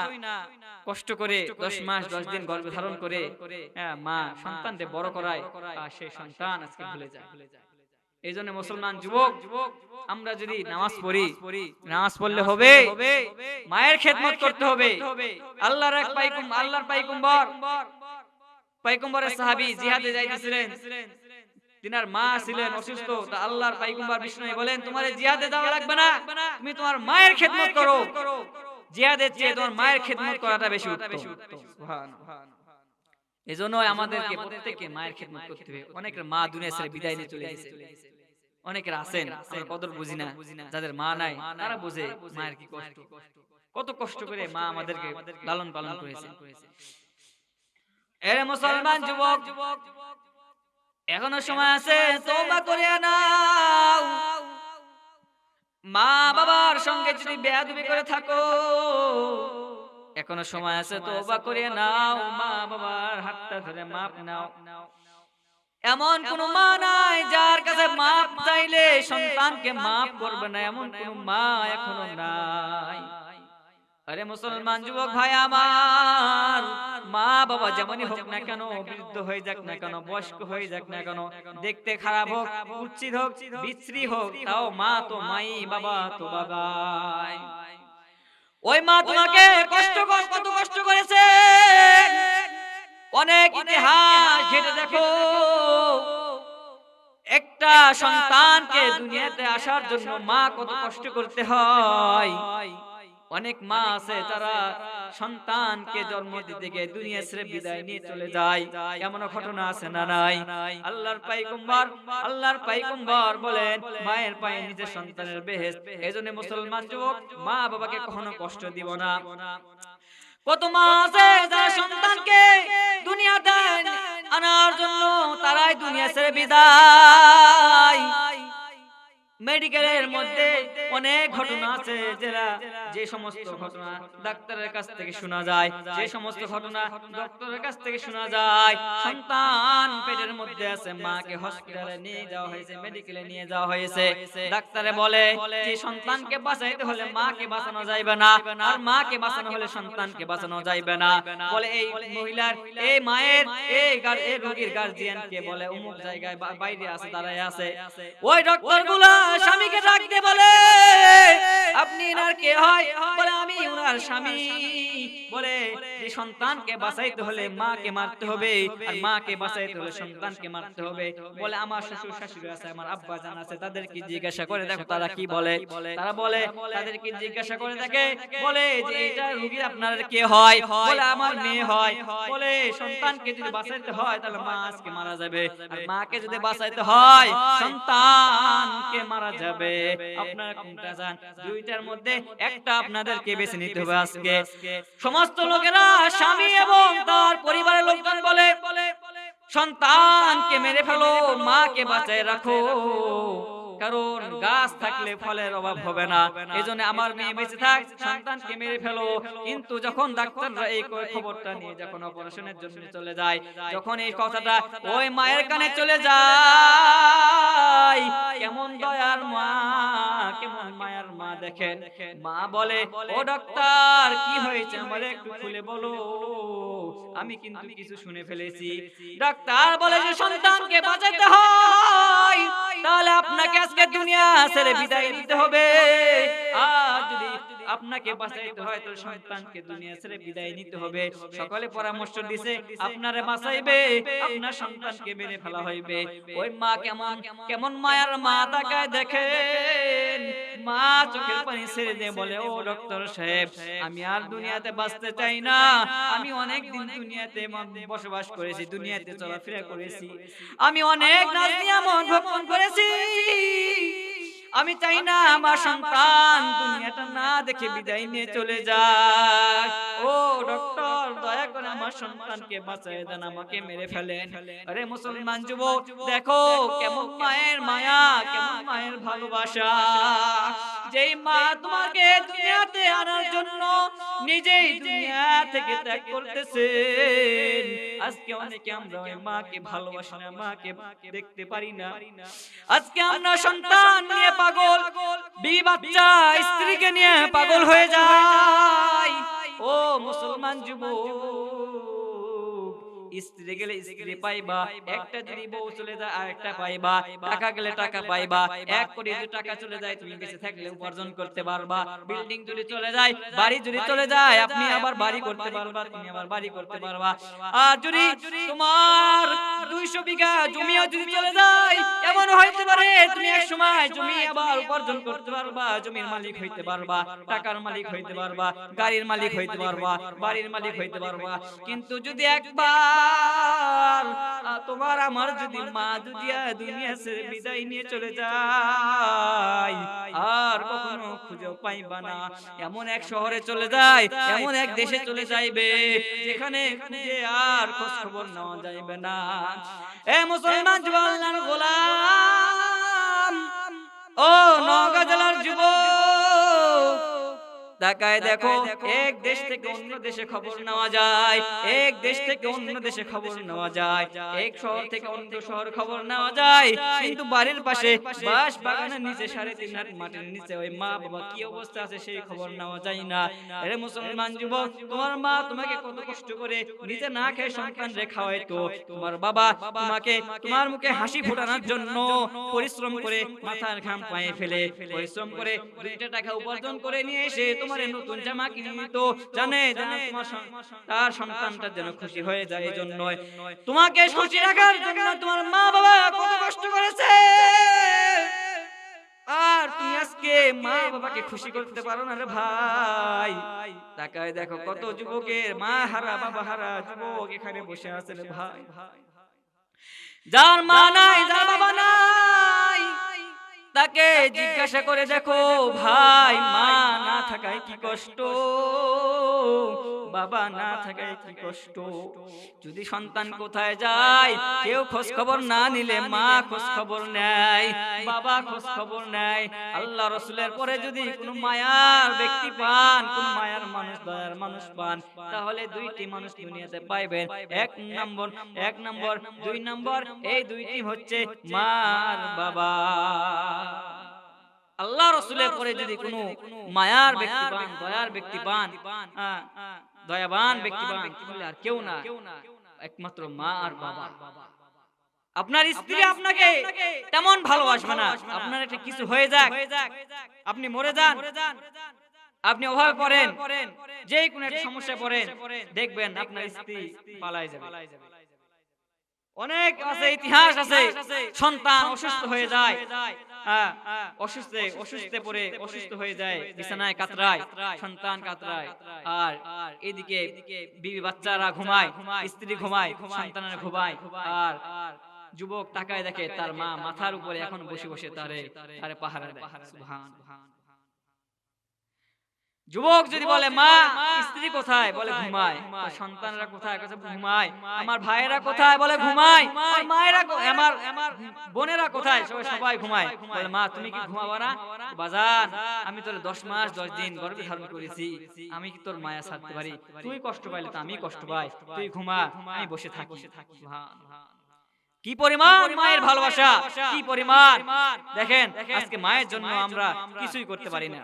S1: কষ্ট করে 10 মাস 10 দিন গর্ভে ধারণ করে মা সন্তানকে বড় করায়, আর সেই সন্তান আজকে ভুলে যায়। এই জন্য মুসলমান যুবক, আমরা যদি নামাজ পড়ি, নামাজ পড়লে হবে, মায়ের খেদমত করতে হবে। আল্লাহর পয়গম্বরের সাহাবী জিহাদে যাইতেছিলেন, তিনার মা ছিলেন অসুস্থ, তা আল্লাহর পয়গম্বর বিষ্ণু বলেন, তোমার জিহাদে যাওয়া লাগবে না, তুমি তোমার মায়ের খেদমত করো। জিহাদের চেয়ে তোমার মায়ের খেদমত করাটা বেশি উত্তম। সুবহানাল্লাহ। এজন্য আমাদেরকে প্রত্যেককে মায়ের খেদমত করতে হবে। অনেকের মা দুনিয়া ছেড়ে বিদায় নিয়ে চলে গেছে, অনেকের আছেন আমরা কদর বুঝি না, যাদের মা নাই তারা বুঝে মায়ের কি কষ্ট, কত কষ্ট করে মা আমাদেরকে লালন পালন করেছে। এরে মুসলমান যুবক, এখনো সময় আছে, তওবা করে নাও। মা বাবার সঙ্গে যদি বেয়াদবি করে থাকো, এখনো সময় আছে, তওবা করে নাও। মা বাবার হাতটা ধরে মাপ নাও। এমন কোন মা নাই যার কাছে মাপ চাইলে সন্তানকে মাপ করবে না, এমন কোন মা এখনো নাই। আরে মুসলমান যুবক ভাই আমার, মা বাবা যেমনই হোক না কেন, বৃদ্ধ হয়ে যাক না কেন, বয়স্ক হয়ে যাক না কেন, দেখতে খারাপ হোক, কুৎসিত হোক, বিশ্রী হোক, তাও মা তো মাই, বাবা তো বাবাই। ওই মা তোমাকে কত কষ্ট করেছে, অনেক ইতিহাস ঘেটে দেখো। একটা সন্তানকে দুনিয়াতে আসার জন্য মা কত কষ্ট করতে হয়। অনেক মা আছে তারা সন্তানকে জন্ম দিতে গিয়ে দুনিয়া ছেড়ে বিদায় নিয়ে চলে যায়, এমন ঘটনা আছে না নাই? আল্লাহর পয়গম্বর বলেন, মায়ের পায়ে নিজের সন্তানের বেহেশত। এজন্য মুসলমান যুবক, মা বাবাকে কখনো কষ্ট দিব না। কত মা আছে যারা সন্তানকে দুনিয়াতে আনার জন্য তারাই দুনিয়া ছেড়ে বিদায়। মেডিকেলের মধ্যে অনেক ঘটনা আছে, যে সমস্ত ঘটনা ডাক্তারের কাছ থেকে শোনা যায়, যে সমস্ত ঘটনা ডক্টরের কাছ থেকে শোনা যায়। সন্তান পেটের মধ্যে আছে, মাকে হসপিটালে নিয়ে যাওয়া হয়েছে, মেডিকেলে নিয়ে যাওয়া হয়েছে। ডাক্তারে বলে যে সন্তানকে বাঁচাইতে হলে মাকে বাঁচানো যাইবে না, আর মাকে বাঁচানো হলে সন্তানকে বাঁচানো যাইবে না। বলে এই মহিলার, এই মায়ের, এই রোগীর গার্জিয়ানকে বলে অমুক জায়গায় বাইরে আছে, দাঁড়ায় আছে। ওই ডক্টরগুলা স্বামীকে ডাক দিয়ে বলে, আপনি এনার কে হয়? বলে আমি ওনার স্বামী। বলে যে সন্তানকে বাঁচাইতে হলে মাকে মারতে হবে, আর মাকে বাঁচাইতে হলে সন্তানকে মারতে হবে। বলে আমার শ্বশুর শাশুড়ি আছে, আমার আব্বা জান আছে, তাদেরকে জিজ্ঞাসা করে দেখো তারা কি বলে। তারা বলে, তাদেরকে জিজ্ঞাসা করে দেখে, বলে যে এটা রোগী আপনার কে হয়? বলে আমার মেয়ে হয়। বলে সন্তানকে যদি বাঁচাইতে হয় তাহলে মা আজকে মারা যাবে, আর মাকে যদি বাঁচাইতে হয় সন্তানকে মারা যাবে। আপনারা কোনটা চান? দুইটার মধ্যে একটা আপনাদেরকে বেছে নিতে হবে আজকে। সমস্ত লোকেরা, স্বামী এবং তার পরিবারের লোকজন বলে, সন্তানকে মেরে ফেলো, মাকে বাঁচায় রাখো, কারণ গাছ থাকলে ফলের অভাব হবে না। এজন্য আমার মেয়ে বেঁচে থাক, সন্তানকে মেরে ফেলো। কিন্তু যখন ডাক্তাররা এই খবরটা নিয়ে যখন অপারেশনের জন্য চলে যায়, যখন এই কথাটা ওই মায়ের কানে চলে যায়, কেমন দয়ার মা, কেমন মায়ার মা দেখেন। মা বলে, ও ডাক্তার কি হয়েছে আমারে একটু খুলে বলো, আমি কিন্তু কিছু শুনে ফেলেছি। ডাক্তার বলে যে সন্তানকে বাঁচাতে হয় তাহলে আপনাকে আজকে দুনিয়া ছেড়ে বিদায় নিতে হবে, আর যদি আপনাকে বাঁচাইতে হয় তো সন্তানকে দুনিয়া ছেড়ে বিদায় নিতে হবে। সকলে পরামর্শ দিছে, আপনারে বাঁচাইবে, আপনার সন্তানকে মেরে ফেলা হইবে। ওই মা কেমন মায়ার মা তাকায় দেখেন। মা চোখের পানি ছেড়ে দিয়ে বলে, ও ডক্টর সাহেব, আমি আর দুনিয়াতে বাঁচতে চাই না, আমি অনেক দিন দুনিয়াতে বসবাস করেছি, দুনিয়াতে চলাফেরা করেছি, আমি অনেক নাজ নিয়ামত ভোগ করেছি, আমি চাই না আমার সন্তান দুনিয়াটা না দেখে বিদায় নিয়ে চলে যায়। ও ডক্টর, দয়া করে আমার সন্তানকে বাঁচায় দেন, আমাকে মেরে ফেলেন। আরে মুসলমান যুবক, দেখো কেমন মায়ের মায়া, কেমন মায়ের ভালোবাসা। যেই মা তোমাকে দুনিয়াতে আনার জন্য নিজেই দুনিয়া থেকে ত্যাগ করতেছেন, আজকে অনেকে আমরা ওই মাকে ভালোবাসি না, মাকে দেখতে পারি না। আজকে আমরা সন্তান নিয়ে পাগল, বিবি বাচ্চা স্ত্রীকে নিয়ে পাগল হয়ে যাই। ও মুসলমান যুবক, স্ত্রী গেলে স্ত্রী পাইবা, একটা যদি বউ চলে যায় আরেকটা পাইবা, টাকা গেলে টাকা পাইবা, 1 কোটি যদি টাকা চলে যায় তুমি বেঁচে থাকলে উপার্জন করতে পারবা, বিল্ডিং যদি চলে যায়, বাড়ি যদি চলে যায় আপনি আবার বাড়ি করতে পারবা, তুমি আবার বাড়ি করতে পারবা। আর যদি তোমার 200 বিঘা জমিও যদি চলে যায়, এমন হইতে পারে তুমি এক সময় জমি আবার উপার্জন করতে পারবা, জমির মালিক হইতে পারবা, টাকার মালিক হইতে পারবা, গাড়ির মালিক হইতে পারবা, বাড়ির মালিক হইতে পারবা। কিন্তু যদি একবার তোমার আমার যদি মা যদি দুনিয়া ছেড়ে বিদায় নিয়ে চলে যায়, আর কখনো খুঁজে পাইবা না, এমন এক শহরে চলে যায়, এমন এক দেশে চলে যাইবে যেখানে খুঁজে আর খোঁজ খবর নেওয়া যাইবে না। এ মুসলমান জওয়ান গোলাম, ও নওগাঁ জেলার যুবক, তাকায় দেখো, এক দেশ থেকে অন্য দেশে খবর নেওয়া যায়, এক দেশ থেকে অন্য দেশে খবর নেওয়া যায়, এক শহর থেকে অন্য শহর খবর নেওয়া যায়, কিন্তু বাড়ির পাশে বাঁশ বাগানের নিচে 3.5 হাত মাটির নিচে ওই মা বাবা কি অবস্থা আছে সেই খবর নেওয়া যায় না। আরে মুসলমান যুবক, তোমার মা তোমাকে কত কষ্ট করে নিজে না খেয়ে সন্তান রেখা হয়তো, তোমার বাবা তোমাকে তোমার মুখে হাসি ফোটানোর জন্য পরিশ্রম করে মাথার ঘাম পায়ে ফেলে পরিশ্রম করে 2টা টাকা উপার্জন করে নিয়ে এসে তোমার নতুন জামা কিনে নিত, জানে তোমার তার সন্তানটা যেন খুশি হয়ে যায়, এই জন্য তোমাকে খুশি রাখার জন্য তোমার মা বাবা কত কষ্ট করেছে, আর তুমি আজকে মা বাবাকে খুশি করতে পারো না রে ভাই। তাকায় দেখো কত যুবকের মা হারা বাবা হারা যুবক এখানে বসে আছে রে ভাই, যার মা নাই যার বাবা নাই, তাকে জিজ্ঞাসা করে দেখো ভাই, মা না থাকায় কি কষ্ট, বাবা না থাকায় কি কষ্ট। যদি সন্তান কোথায় যায় কেউ খোঁজ খবর না নিলে মা খোঁজ খবর নেয়, বাবা খোঁজ খবর নেয়। আল্লাহ রাসূলের পরে যদি কোনো মায়ার ব্যক্তি পান, কোন মায়ার মানুষ, দয়ার মানুষ পান, তাহলে 2টি মানুষ দুনিয়াতে পাইবেন, 1 নম্বর 2 নম্বর, এই 2টি হচ্ছে মা আর বাবা। আল্লাহ রাসূলের পরে যদি কোনো মায়ার ব্যক্তি পান, দয়ার ব্যক্তি পান, দয়াবান ব্যক্তি পান, তাহলে আর কেউ না, একমাত্র মা আর বাবা। আপনার স্ত্রী আপনাকে তেমন ভালোবাসবে না, আপনার একটা কিছু হয়ে যাক, আপনি মরে যান, আপনি অভাবে পড়েন, যে কোনো একটা সমস্যায় পড়েন, দেখবেন আপনার স্ত্রী পালায় যাবে। অনেক আছে, ইতিহাস আছে, সন্তান অসুস্থ হয়ে যায়, অসুস্থ পড়ে অসুস্থ হয়ে যায়, বিছানায় কাতরায়, সন্তান কাতরায়, আর এদিকে বিবি বাচ্চারা ঘুমায়, স্ত্রী ঘুমায়, সন্তানেরা ঘুমায়, আর যুবক তাকায় দেখে তার মা মাথার উপরে এখন বসে বসে তারে পাহারা দেয়। সুবহানাল্লাহ। যুবক যদি বলে মা স্ত্রী কোথায়, বলে ঘুমায়, সন্তানরা কোথায়, ঘুমায়, আমার ভাইয়েরা কোথায়, বলে ঘুমায়, আমার মায়েরা, আমার বোনেরা কোথায়, সবাই ঘুমায়, বলে মা তুমি কি ঘুমাবা না, বাজান আমি তোর 10 মাস 10 দিন গর্ভে ধারণ করেছি, আমি কি তোর মায়া ছাড়তে পারি, তুই কষ্ট পাইলে তো আমি কষ্ট পাই, তুই ঘুমা আমি বসে থাকি। কি পরিমাণ মায়ের ভালোবাসা, কি পরিমাণ, দেখেন আজকে মায়ের জন্য আমরা কিছুই করতে পারি না।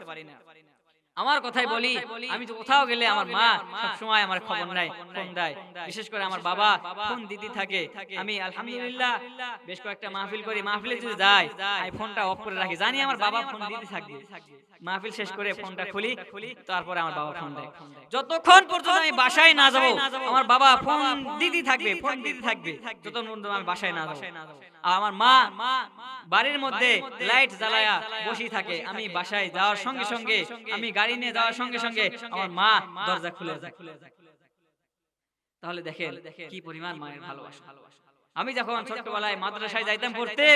S1: আমার কথাই বলি, আমি তো কোথাও গেলে আমার মা সব সময় আমার খবর নেয়, ফোন দেয়, বিশেষ করে আমার বাবা ফোন দিতে থাকে। আমি আলহামদুলিল্লাহ বেশ কয়েকটা মাহফিল করি, মাহফিলে যদি যাই আমি ফোনটা অফ করে রাখি, জানি আমার বাবা ফোন দিতে থাকবে, মাহফিল শেষ করে ফোনটা খুলি, তারপরে আমার বাবা ফোন দেয়। যতক্ষণ পর্যন্ত আমি বাসায় না যাব আমার বাবা ফোন দিতে থাকবে, ফোন দিতে থাকবে, যতক্ষণ পর্যন্ত আমি বাসায় না যাব। আর আমার মা বাড়ির মধ্যে লাইট জ্বালায়া বসে থাকে, আমি বাসায় যাওয়ার সঙ্গে সঙ্গে, আমি গাড়ি নিয়ে যাওয়ার সঙ্গে সঙ্গে আমার মা দরজা খুলে যায়। তাহলে দেখেন কি পরিমাণ মায়ের ভালোবাসা। আমি যখন ছোটবেলায় মাদ্রাসায় যাইতাম পড়তে,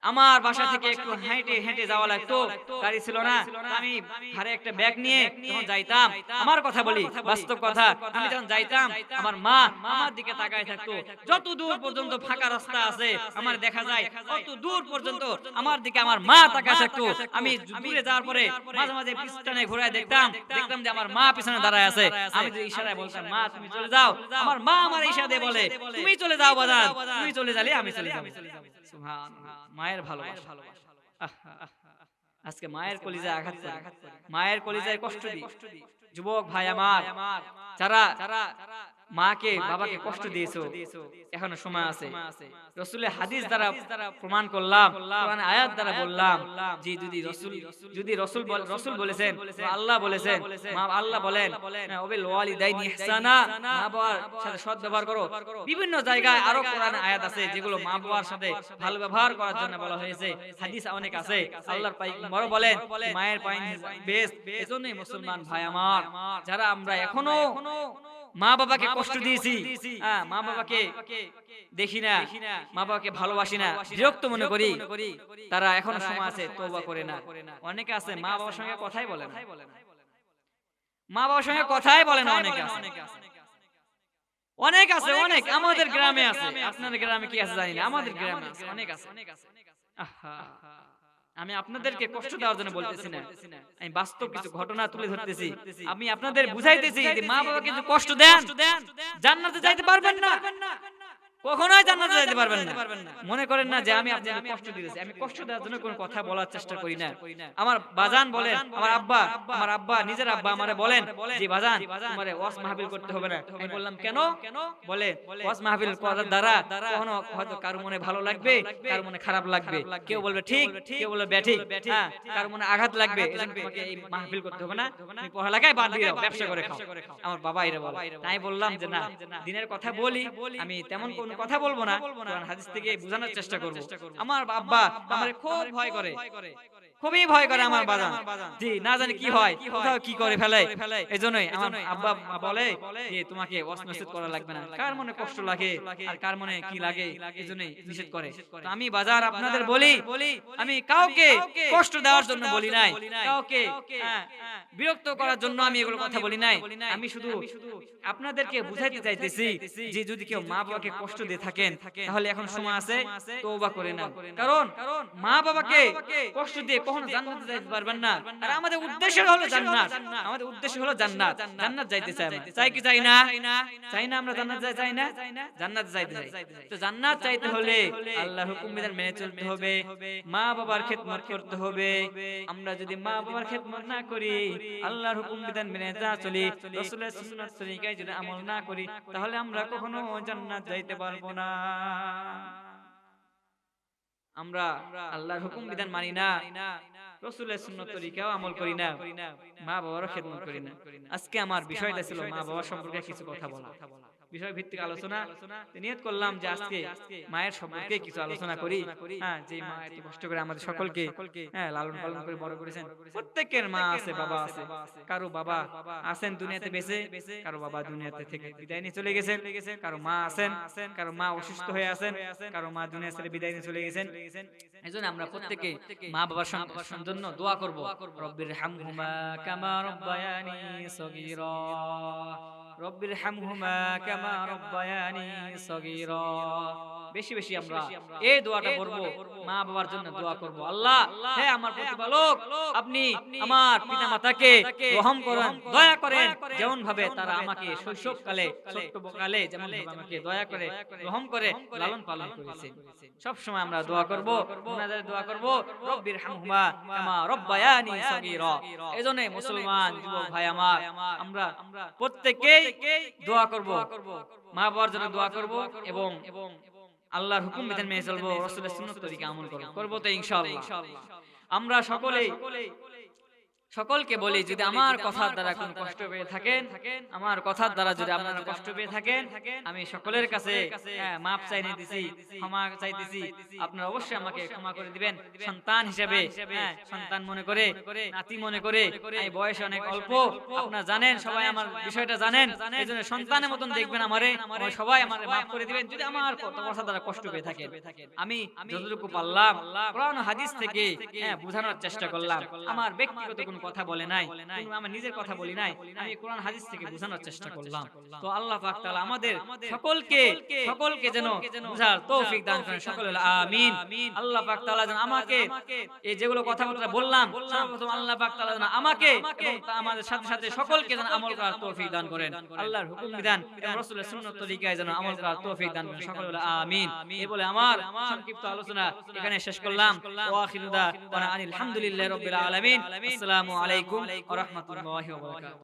S1: আমার বাসা থেকে একটু হেঁটে হেঁটে যাওয়া লাগতো, গাড়ি ছিল না, আমি ঘরে একটা ব্যাগ নিয়ে যখন যাইতাম, আমার কথা বলি বাস্তব কথা, আমি যখন যাইতাম আমার মা আমার দিকে তাকায় থাকতো, যত দূর পর্যন্ত ফাঁকা রাস্তা আছে আমার দেখা যায় তত দূর পর্যন্ত আমার দিকে আমার মা তাকায় থাকতো। আমি দূরে যাওয়ার পরে মাঝে মাঝে পিছনে ঘুরে দেখতাম যে আমার মা পিছনে দাঁড়ায় আছে, আমি যদি ইশারায় বলতাম মা তুমি চলে যাও, আমার মা আমার ইশারা দিয়ে বলে তুমি চলে যাও বাজান, তুমি চলে যালে আমি চলে যাব। সুবহানাল্লাহ, মায়ের ভালোবাসা। আজকে মায়ের কলিজায় আঘাত করে, মায়ের কলিজায় কষ্ট দিই। যুবক ভাই আমার, যারা মাকে বাবাকে কষ্ট দিয়েছো, এখনো সময় আছে। রাসূলের হাদিস দ্বারা প্রমাণ করলাম, কোরআনের আয়াত দ্বারা বললাম যে যদি রাসূল বলেছেন, আল্লাহ বলেছেন, আল্লাহ বলেন ওবিল ওয়ালিদাইনি ইহসানা, মা বাবার সাথে সৎ ব্যবহার করো। বিভিন্ন জায়গায় আরো কোরআনের আয়াত আছে যেগুলো মা বাবার সাথে ভালো ব্যবহার করার জন্য বলা হয়েছে। হাদিস অনেক আছে। আল্লাহর পয়গম্বর বলেন মায়ের পাইন বেস্ট। এজন্যই মুসলমান ভাই আমার, যারা আমরা এখনো মা বাবাকে কষ্ট দিয়েছি, মা বাবাকে দেখি না, মা বাবাকে ভালোবাসি না, বিরক্ত মনে করি, তারা এখনো সময় আছে তওবা করে না। অনেকে আছে মা বাবার সঙ্গে কথাই বলে না, মা বাবার সঙ্গে কথাই বলে না। অনেক আছে, অনেক আমাদের গ্রামে আছে। আপনাদের গ্রামে কি আছে জানি না, আমাদের গ্রামে আছে, অনেক আছে। আমি আপনাদেরকে কষ্ট দেওয়ার জন্য বলতেছি না, আমি বাস্তব কিছু ঘটনা তুলে ধরতেছি। আমি আপনাদের বুঝাইতেছি যে মা বাবাকে যদি কষ্ট দেন জান্নাতে যাইতে পারবেন না, কখনোই জান্নাতে যাইতে পারবেন না। মনে করেন না যে আমি আপনাদের কষ্ট দিয়েছি, আমি কষ্ট দেওয়ার জন্য কোনো কথা বলার চেষ্টা করি না। আমার বাজান বলেন, আমার আব্বা নিজের আব্বা আমারে বলেন যে বাজান তোমারে ওয়াজ মাহফিল করতে হবে না। আমি বললাম কেন? বলে ওয়াজ মাহফিল করার দ্বারা কখনো হয়তো কারো মনে ভালো লাগবে, কারো মনে খারাপ লাগবে, কেউ বলবে ঠিক, কেউ বলবে ব্যাঠিক, কারো মনে আঘাত লাগবে, এজন্য তোমাকে এই মাহফিল করতে হবে না, তুমি পড়ালেখায় বাদ দিয়ে দাও, ব্যবসা করে খাও। আমার বাবা এরা বলে। তাই বললাম যে না, দিনের কথা বলি, আমি তেমন কোন কথা বলবো না, কোরআন হাদিস থেকে বোঝানোর চেষ্টা করব। আমার আব্বা আমারে খুব ভয় করে, খুবই ভয় করে আমার বাজান, জি না জানি কি হয়, কোথাও কি করে ফেলে। এজন্যই আমার আব্বা বলে যে তোমাকে ওয়াজ নসিহত করা লাগবে না, কার মনে কষ্ট লাগে আর কার মনে কি লাগে, এজন্যই নিষেধ করে। তো আমি বাজার আপনাদের বলি, আমি কাউকে কষ্ট দেওয়ার জন্য বলি নাই, কাউকে বিরক্ত করার জন্য আমি এগুলো কথা বলি নাই। আমি শুধু আপনাদেরকে বুঝাইতে চাইতেছি যে যদি কেউ মা বাবাকে কষ্ট দিয়ে থাকেন তাহলে এখন সময় আছে তওবা করে নাও। কারণ মা বাবাকে কষ্ট দিয়ে কখনো জান্নাতে যাইতে পারবেন না। আর আমাদের উদ্দেশ্য হলো জান্নাত, আমাদের উদ্দেশ্য হলো জান্নাত। জান্নাত যাইতে চাই আমরা, চাই কি চাই না? চাই না আমরা জান্নাত চাই না? জান্নাত যাইতে চাই। তো জান্নাত চাইতে হলে আল্লাহর হুকুম বিধান মেনে চলতে হবে, মা বাবার খেদমত করতে হবে। আমরা যদি মা বাবার খেদমত না করি, আল্লাহর হুকুম বিধান মেনে না চলি, রাসূলের সুন্নাত তরিকায় যদি আমল না করি, তাহলে আমরা কখনো জান্নাত যাইতে পারবো না। আমরা আল্লাহর হুকুম বিধান মানি না, রাসূলের সুন্নাত তরিকাও আমল করি না, মা বাবারও খেদমত করি না। আজকে আমার বিষয়টা ছিল মা বাবার সম্পর্কে কিছু কথা বলা, বিষয় ভিত্তিক আলোচনা। নিয়ত করলাম যে আজকে মায়ের সম্পর্কে কিছু আলোচনা করি। যে মা এত কষ্ট করে আমাদের সকলকে লালন পালন করে বড় করেছেন। প্রত্যেকের মা আছে, বাবা আছে, কারো বাবা আছেন দুনিয়াতে বেঁচে, কারো বাবা দুনিয়াতে থেকে বিদায় নিয়ে চলে গেছেন, কারো মা আছেন, কারো মা অসুস্থ হয়ে আছেন, কারো মা দুনিয়া ছেড়ে বিদায় নিয়ে চলে গেছেন। এজন্য আমরা প্রত্যেকে মা বাবার জন্য দোয়া করব, রব্বির হামহুমা কামা রব্বায়ানি সগীরা, রব্বির হামহুমা কামা রব্বায়ানি সগীরা। বেশি বেশি আমরা এই দোয়াটা করব, মা বাবার জন্য দোয়া করব। আল্লাহ হে আমার প্রতিপালক, আপনি আমার পিতামাতাকে রহম করেন, দয়া করেন, যেমন ভাবে তারা আমাকে শৈশবকালে ছোট্টকালে যেমন ভাবে আমাকে দয়া করে রহম করে লালন পালন করেছেন। সব সময় আমরা দোয়া করব, মুনাজাতে দোয়া করব, রব্বির হামহুমা কামা রব্বায়ানি সগীরা। এজন্য মুসলমান যুবক ভাই আমার, আমরা প্রত্যেককেই দোয়া করব, মা বাবার জন্য দোয়া করব এবং আল্লাহর হুকুম বিধান মেনে চলবো, রাসূলের সুন্নাত তরিকা আমল করব তো ইনশাআল্লাহ। আমরা সকলকে বলি, যদি আমার কথার দ্বারা কোনো কষ্ট পেয়ে থাকেন, আমার কথার দ্বারা যদি আপনারা কষ্ট পেয়ে থাকেন, আমি সকলের কাছে মাপ চাইতেছি, ক্ষমা চাইতেছি। আপনারা অবশ্যই আমাকে ক্ষমা করে দিবেন। সন্তান হিসেবে, সন্তান মনে করে, নাতি মনে করে, এই বয়স অনেক অল্প, আপনারা জানেন, সবাই আমার বিষয়টা জানেন, এইজন্য সন্তানের মতন দেখবেন আমারে, সবাই আমারে মাফ করে দিবেন যদি আমার কথার দ্বারা কষ্ট পেয়ে থাকেন। আমি যতটুকু পারলাম কোরআন হাদিস থেকে বোঝানোর চেষ্টা করলাম। আমার ব্যক্তিগত কোনো কথা বলে নাই, আমি নিজের কথা বলি নাই, আমি কোরআন হাদিস থেকে বোঝানোর চেষ্টা করলাম। তো আল্লাহ পাক তাআলা আমাদের সকলকে যেন বুঝার তৌফিক দান করেন, সকলে আমিন। আল্লাহ পাক তাআলা যেন আমাকে এই যেগুলো কথাবার্তা বললাম, সর্বপ্রথম আল্লাহ পাক তাআলা যেন আমাকে এবং আমাদের সাথে সাথে সকলকে যেন আমল করার তৌফিক দান করেন, আল্লাহর হুকুম বিধান এবং রাসূলের সুন্নাত তরিকায় যেন আমল করার তৌফিক দান করেন, সকলে আমিন। এই বলে আমার সংক্ষিপ্ত আলোচনা এখানে শেষ করলাম। ওয়া আখিরু দাওয়ানা আলহামদুলিল্লাহি রাব্বিল আলামিন। আসসালামু আলাইকুম ওয়া রাহমাতুল্লাহি ওয়া বারাকাতুহু।